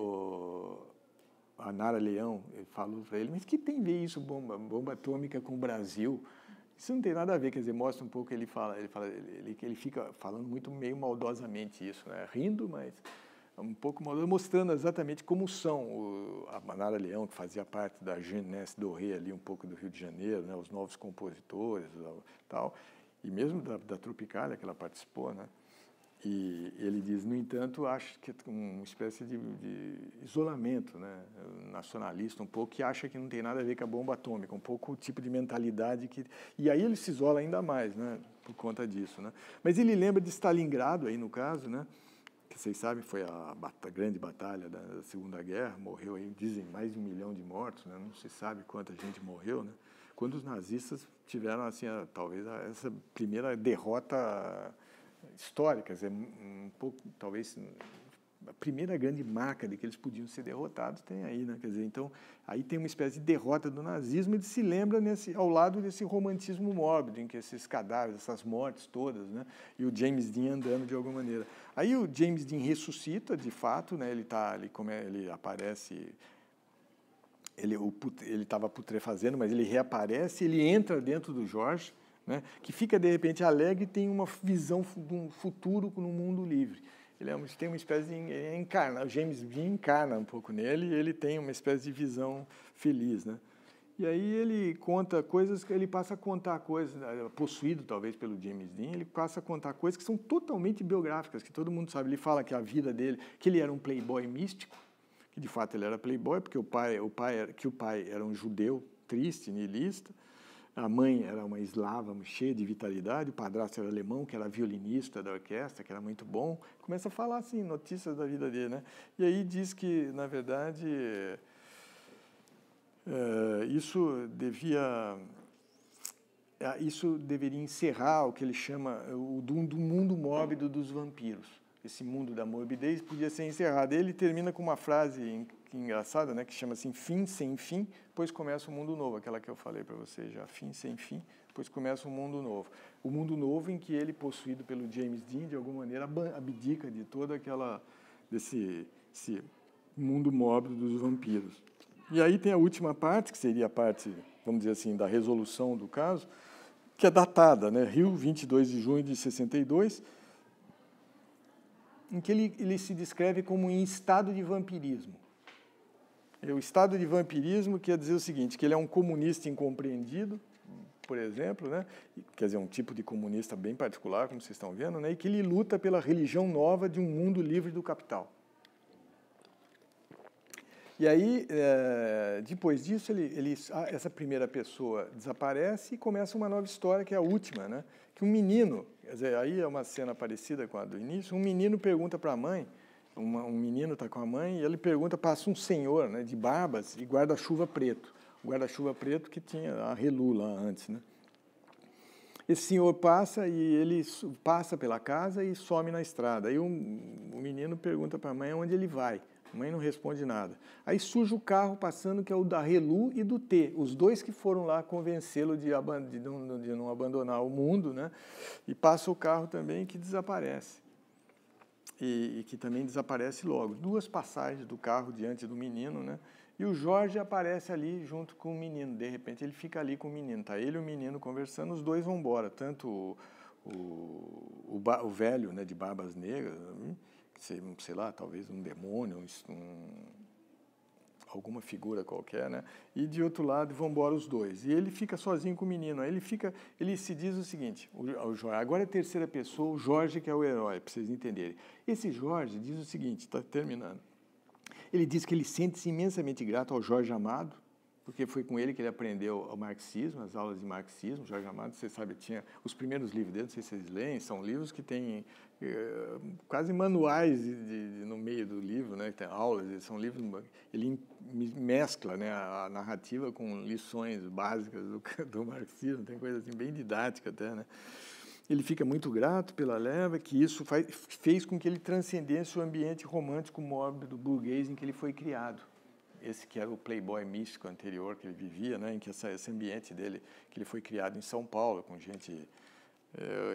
a Nara Leão falou para ele, mas que tem a ver isso, bomba atômica com o Brasil? Isso não tem nada a ver, quer dizer, mostra um pouco, ele fica falando muito meio maldosamente isso, né? Rindo, mas um pouco maldoso, mostrando exatamente como são a Nara Leão, que fazia parte da Jeunesse Doré ali, um pouco do Rio de Janeiro, né? Os novos compositores tal, e mesmo da Tropicália que ela participou, né? E ele diz, no entanto, acho que é uma espécie de isolamento, né, nacionalista um pouco, que acha que não tem nada a ver com a bomba atômica, um pouco o tipo de mentalidade que... E aí ele se isola ainda mais, né, por conta disso, né. Mas ele lembra de Stalingrado, aí no caso, né, que vocês sabem, foi a grande batalha da Segunda Guerra, morreu aí, dizem, mais de 1 milhão de mortos, né, não se sabe quanta gente morreu, né, quando os nazistas tiveram, assim, talvez essa primeira derrota histórica, quer dizer, um pouco, talvez, a primeira grande marca de que eles podiam ser derrotados tem aí, né? Quer dizer, então, aí tem uma espécie de derrota do nazismo e ele se lembra ao lado desse romantismo mórbido, em que esses cadáveres, essas mortes todas, né? E o James Dean andando de alguma maneira. Aí o James Dean ressuscita, de fato, né? Ele aparece... Ele estava putrefazendo, mas ele reaparece, ele entra dentro do Jorge, né, que fica, de repente, alegre e tem uma visão de um futuro no mundo livre. Ele tem uma espécie de... Ele encarna, o James Dean encarna um pouco nele e ele tem uma espécie de visão feliz, né? E aí ele conta coisas, ele passa a contar coisas, possuído talvez pelo James Dean, ele passa a contar coisas que são totalmente biográficas, que todo mundo sabe. Ele fala que a vida dele, que ele era um playboy místico, que de fato ele era playboy, porque o pai era um judeu triste, niilista. A mãe era uma eslava cheia de vitalidade, o padrasto era alemão, que era violinista da orquestra, que era muito bom. Começa a falar, assim, notícias da vida dele, né? E aí diz que, na verdade, isso deveria encerrar o que ele chama do mundo mórbido dos vampiros. Esse mundo da morbidez podia ser encerrado. Ele termina com uma frase engraçada, né, que chama assim, fim sem fim, pois começa um mundo novo, aquela que eu falei para você já, fim sem fim, pois começa um mundo novo. O mundo novo em que ele, possuído pelo James Dean, de alguma maneira, abdica de toda desse mundo mórbido dos vampiros. E aí tem a última parte, que seria a parte, vamos dizer assim, da resolução do caso, que é datada, né, Rio, 22 de junho de 62, em que ele se descreve como em estado de vampirismo. O estado de vampirismo quer dizer o seguinte, que ele é um comunista incompreendido, por exemplo, né? Quer dizer, um tipo de comunista bem particular, como vocês estão vendo, né? E que ele luta pela religião nova de um mundo livre do capital. E aí, depois disso, essa primeira pessoa desaparece e começa uma nova história, que é a última, né? Que um menino, quer dizer, aí é uma cena parecida com a do início, um menino pergunta para a mãe, um menino está com a mãe, e ele pergunta, passa um senhor, né, de barbas e guarda-chuva preto. O guarda-chuva preto que tinha a Relu lá antes, né? Esse senhor passa e ele passa pela casa e some na estrada. Aí o menino pergunta para a mãe onde ele vai. A mãe não responde nada. Aí surge o carro passando, que é o da Relu e do T, os dois que foram lá convencê-lo de não abandonar o mundo, né? E passa o carro também que desaparece. E que também desaparece logo. 2 passagens do carro diante do menino, né? E o Jorge aparece ali junto com o menino. De repente ele fica ali com o menino. Tá ele e o menino conversando, os dois vão embora. Tanto o velho, né, de barbas negras, sei lá, talvez um demônio, alguma figura qualquer, né? E de outro lado vão embora os dois. E ele fica sozinho com o menino. Aí ele se diz o seguinte, o Jorge, agora é a terceira pessoa, o Jorge que é o herói, para vocês entenderem. Esse Jorge diz o seguinte, está terminando. Ele diz que ele sente-se imensamente grato ao Jorge Amado, porque foi com ele que ele aprendeu o marxismo, as aulas de marxismo. Jorge Amado, você sabe, tinha os primeiros livros dele, não sei se vocês leem, são livros que têm quase manuais no meio do livro, né? Tem aulas, são livros, ele mescla, né, a narrativa com lições básicas do marxismo, tem coisa assim bem didática até, né? Ele fica muito grato pela leva, que isso fez com que ele transcendesse o ambiente romântico mórbido burguês em que ele foi criado. Esse que era o playboy místico anterior que ele vivia, né, em que esse ambiente dele, que ele foi criado em São Paulo, com gente,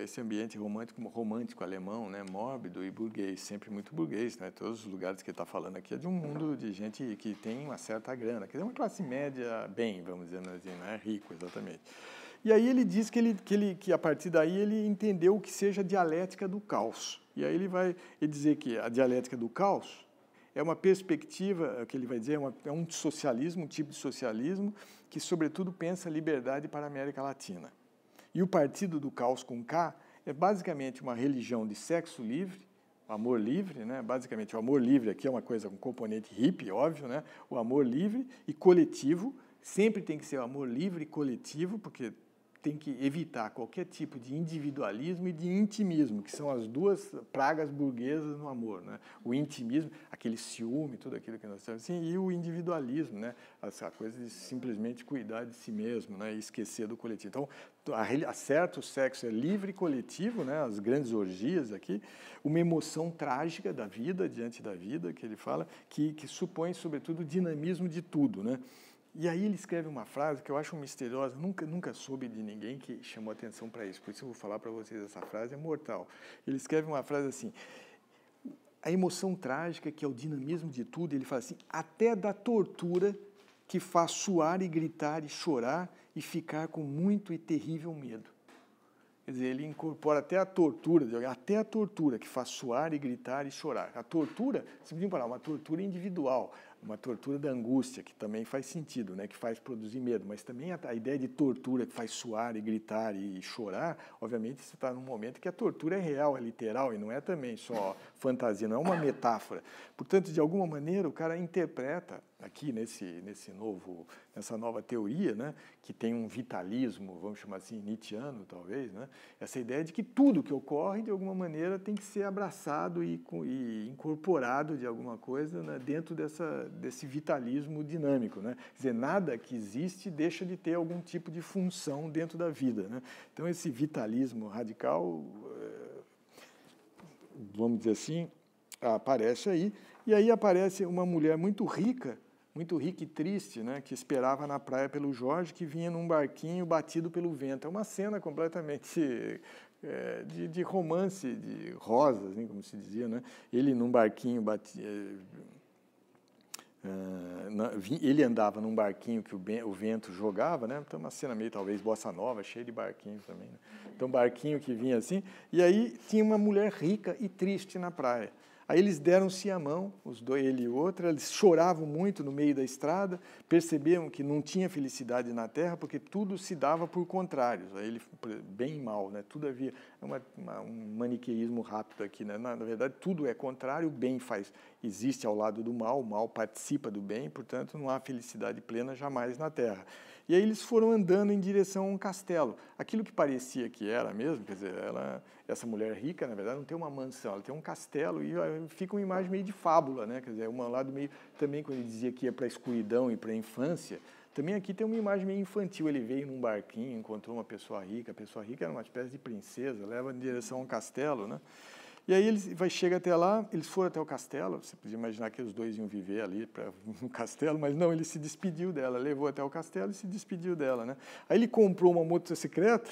esse ambiente romântico alemão, né, mórbido e burguês, sempre muito burguês, né, todos os lugares que ele está falando aqui é de um mundo de gente que tem uma certa grana, que é uma classe média bem, vamos dizer assim, não é rico exatamente. E aí ele diz que a partir daí ele entendeu o que seja a dialética do caos. E aí ele vai dizer que a dialética do caos é uma perspectiva, que ele vai dizer, é um socialismo, um tipo de socialismo que, sobretudo, pensa a liberdade para a América Latina. E o Partido do Caos com K é basicamente uma religião de sexo livre, amor livre, né? Basicamente o amor livre aqui é uma coisa com componente hippie, óbvio, né? O amor livre e coletivo, sempre tem que ser o amor livre e coletivo, porque tem que evitar qualquer tipo de individualismo e de intimismo, que são as duas pragas burguesas no amor, né? O intimismo, aquele ciúme, tudo aquilo que nós temos, assim, e o individualismo, né? Essa coisa de simplesmente cuidar de si mesmo, né? E esquecer do coletivo. Então, certo, o sexo é livre e coletivo, né? As grandes orgias aqui, uma emoção trágica da vida, diante da vida, que ele fala, que supõe, sobretudo, o dinamismo de tudo, né? E aí ele escreve uma frase que eu acho misteriosa, nunca soube de ninguém que chamou atenção para isso, por isso eu vou falar para vocês, essa frase é mortal. Ele escreve uma frase assim, a emoção trágica, que é o dinamismo de tudo, ele fala assim, até da tortura que faz suar e gritar e chorar e ficar com muito e terrível medo. Quer dizer, ele incorpora até a tortura que faz suar e gritar e chorar. A tortura, você podia falar, uma tortura individual, uma tortura da angústia, que também faz sentido, né, que faz produzir medo, mas também a ideia de tortura que faz suar e gritar e chorar, obviamente você está num momento que a tortura é real, é literal, e não é também só fantasia, não é uma metáfora. Portanto, de alguma maneira, o cara interpreta aqui nessa nova teoria, né, que tem um vitalismo, vamos chamar assim, nietzschiano, talvez, né, essa ideia de que tudo que ocorre, de alguma maneira, tem que ser abraçado e incorporado de alguma coisa, né, dentro desse vitalismo dinâmico, né? Quer dizer, nada que existe deixa de ter algum tipo de função dentro da vida, né? Então, esse vitalismo radical, vamos dizer assim, aparece aí, e aí aparece uma mulher muito rica e triste, né, que esperava na praia pelo Jorge, que vinha num barquinho batido pelo vento. É uma cena completamente de romance, de rosas, assim, como se dizia, né? Ele num barquinho ele andava num barquinho que o vento jogava, né? Então uma cena meio talvez bossa nova, cheia de barquinhos também, né? Então barquinho que vinha assim, e aí tinha uma mulher rica e triste na praia. Aí eles deram-se a mão, os dois, ele e o outro, eles choravam muito no meio da estrada, perceberam que não tinha felicidade na terra, porque tudo se dava por contrários, aí ele, bem e mal, né? Tudo havia um maniqueísmo rápido aqui, né? Na verdade, tudo é contrário, o bem existe ao lado do mal, o mal participa do bem, portanto, não há felicidade plena jamais na terra. E aí eles foram andando em direção a um castelo. Aquilo que parecia que era mesmo, quer dizer, essa mulher rica, na verdade, não tem uma mansão, ela tem um castelo e fica uma imagem meio de fábula, né? Quer dizer, um lado meio, também quando ele dizia que ia para a escuridão e para a infância, também aqui tem uma imagem meio infantil. Ele veio num barquinho, encontrou uma pessoa rica, a pessoa rica era uma espécie de princesa, leva em direção a um castelo, né? E aí chega até lá, eles foram até o castelo, você podia imaginar que os dois iam viver ali no castelo, mas não, ele se despediu dela, levou até o castelo e se despediu dela, né? Aí ele comprou uma motocicleta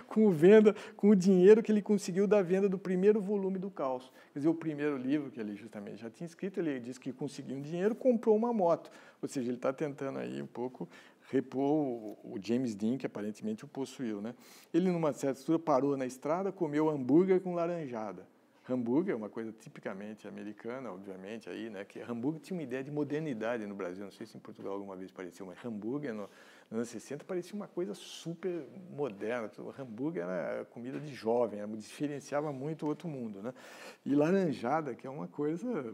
com o dinheiro que ele conseguiu da venda do primeiro volume do Caos. Quer dizer, o primeiro livro que ele justamente já tinha escrito, ele disse que conseguiu um dinheiro, comprou uma moto. Ou seja, ele está tentando aí um pouco repor o James Dean, que aparentemente o possuiu, né? Ele, numa certa altura, parou na estrada, comeu hambúrguer com laranjada. Hambúrguer é uma coisa tipicamente americana, obviamente, aí, né? Que hambúrguer tinha uma ideia de modernidade no Brasil, não sei se em Portugal alguma vez pareceu, mas hambúrguer Nos anos 60 parecia uma coisa super moderna. O hambúrguer era comida de jovem, diferenciava muito o outro mundo, né? E laranjada, que é uma coisa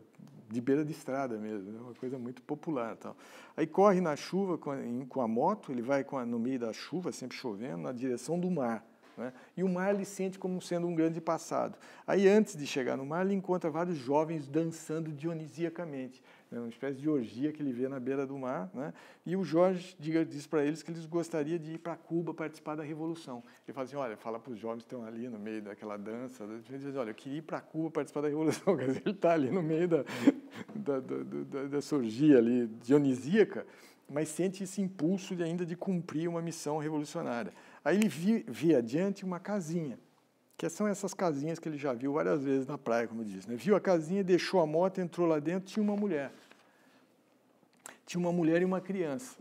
de beira de estrada mesmo, né? Uma coisa muito popular. Tal. Aí corre na chuva com a moto, ele vai no meio da chuva, sempre chovendo, na direção do mar. Né? E o mar ele sente como sendo um grande passado. Aí, antes de chegar no mar, ele encontra vários jovens dançando dionisiacamente. Né? Uma espécie de orgia que ele vê na beira do mar. Né? E o Jorge diz para eles que eles gostariam de ir para Cuba participar da Revolução. Ele fala assim, olha, fala para os jovens que estão ali no meio daquela dança. Ele diz, olha, eu queria ir para Cuba participar da Revolução. Quer dizer, ele está ali no meio dessa orgia ali, dionisíaca, mas sente esse impulso ainda de cumprir uma missão revolucionária. Aí ele vê adiante uma casinha, que são essas casinhas que ele já viu várias vezes na praia, como eu disse. Né? Viu a casinha, deixou a moto, entrou lá dentro, tinha uma mulher. Tinha uma mulher e uma criança.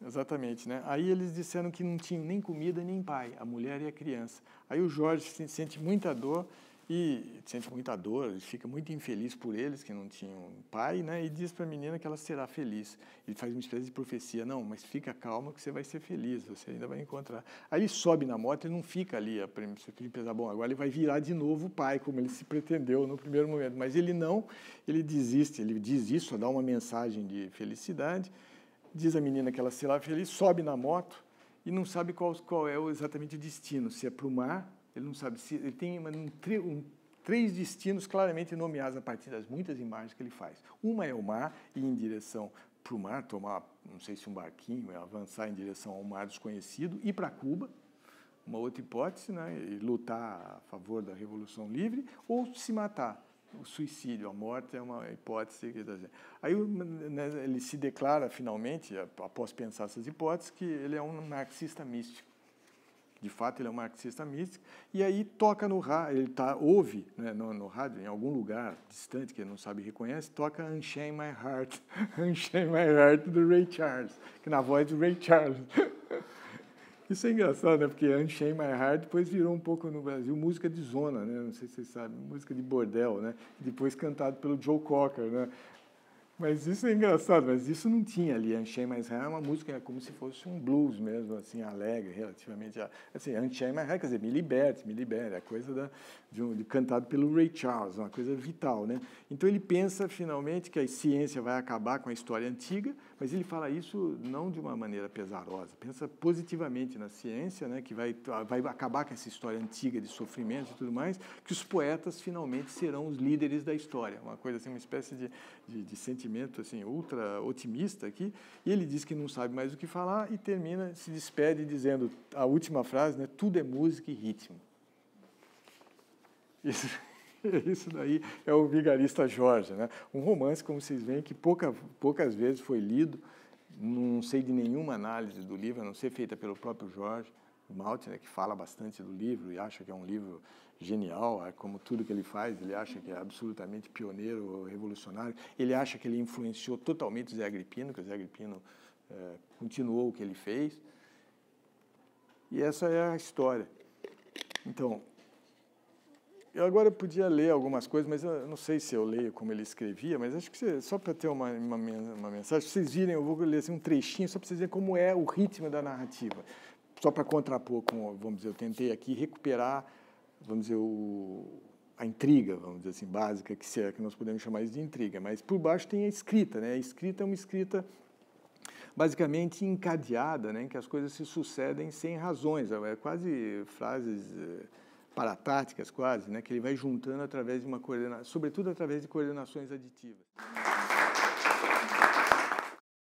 Exatamente. Né? Aí eles disseram que não tinham nem comida nem pai, a mulher e a criança. Aí o Jorge sente muita dor, ele fica muito infeliz por eles, que não tinham pai, né? E diz para a menina que ela será feliz. Ele faz uma espécie de profecia, não, mas fica calma que você vai ser feliz, você ainda vai encontrar. Aí ele sobe na moto e não fica ali, você tem que pensar, bom, agora ele vai virar de novo o pai, como ele se pretendeu no primeiro momento, mas ele não, ele desiste, ele diz isso, dá uma mensagem de felicidade, diz à menina que ela será feliz, sobe na moto e não sabe qual é exatamente o destino, se é para o mar. Ele não sabe se ele tem três destinos claramente nomeados a partir das muitas imagens que ele faz. Uma é o mar, ir em direção para o mar, tomar, não sei se um barquinho, avançar em direção ao mar desconhecido, ir para Cuba, uma outra hipótese, né, e lutar a favor da Revolução Livre, ou se matar. O suicídio, a morte é uma hipótese. Aí né, ele se declara, finalmente, após pensar essas hipóteses, que ele é um marxista místico. De fato, ele é um marxista místico, e aí toca no rádio, ele ouve, né, no rádio, em algum lugar distante, que ele não sabe e reconhece, toca Unchain My Heart, Unchain My Heart, do Ray Charles, que na voz do Ray Charles. Isso é engraçado, né, porque Unchain My Heart depois virou um pouco no Brasil música de zona, né, não sei se vocês sabem, música de bordel, né, depois cantado pelo Joe Cocker, né. Mas isso é engraçado, mas isso não tinha ali. Unchain My Heart é uma música como se fosse um blues mesmo, assim, alegre, relativamente. Assim, Unchain My Heart, quer dizer, me liberte, a coisa de cantado pelo Ray Charles, uma coisa vital, né? Então ele pensa, finalmente, que a ciência vai acabar com a história antiga, mas ele fala isso não de uma maneira pesarosa, pensa positivamente na ciência, né, que vai acabar com essa história antiga de sofrimento e tudo mais, que os poetas, finalmente, serão os líderes da história. Uma coisa assim, uma espécie de sentimento assim, ultra otimista aqui, e ele diz que não sabe mais o que falar e se despede dizendo a última frase, né, tudo é música e ritmo. Isso daí é o Vigarista Jorge, né? Um romance, como vocês veem, que poucas vezes foi lido, não sei de nenhuma análise do livro, a não ser feita pelo próprio Jorge Malte, né, que fala bastante do livro e acha que é um livro genial, como tudo que ele faz, ele acha que é absolutamente pioneiro, revolucionário, ele acha que ele influenciou totalmente o Zé Agripino, que o Zé Agripino continuou o que ele fez, e essa é a história. Então, eu agora podia ler algumas coisas, mas eu não sei se eu leio como ele escrevia, mas acho que só para ter uma mensagem, se vocês virem, eu vou ler assim, um trechinho, só para vocês verem como é o ritmo da narrativa. Só para contrapor com, vamos dizer, eu tentei aqui recuperar, vamos dizer, a intriga, vamos dizer assim, básica, que nós podemos chamar isso de intriga, mas por baixo tem a escrita, né? A escrita é uma escrita basicamente encadeada, né, em que as coisas se sucedem sem razões, é quase frases paratáticas, quase, né, que ele vai juntando através de uma coordenação, sobretudo através de coordenações aditivas.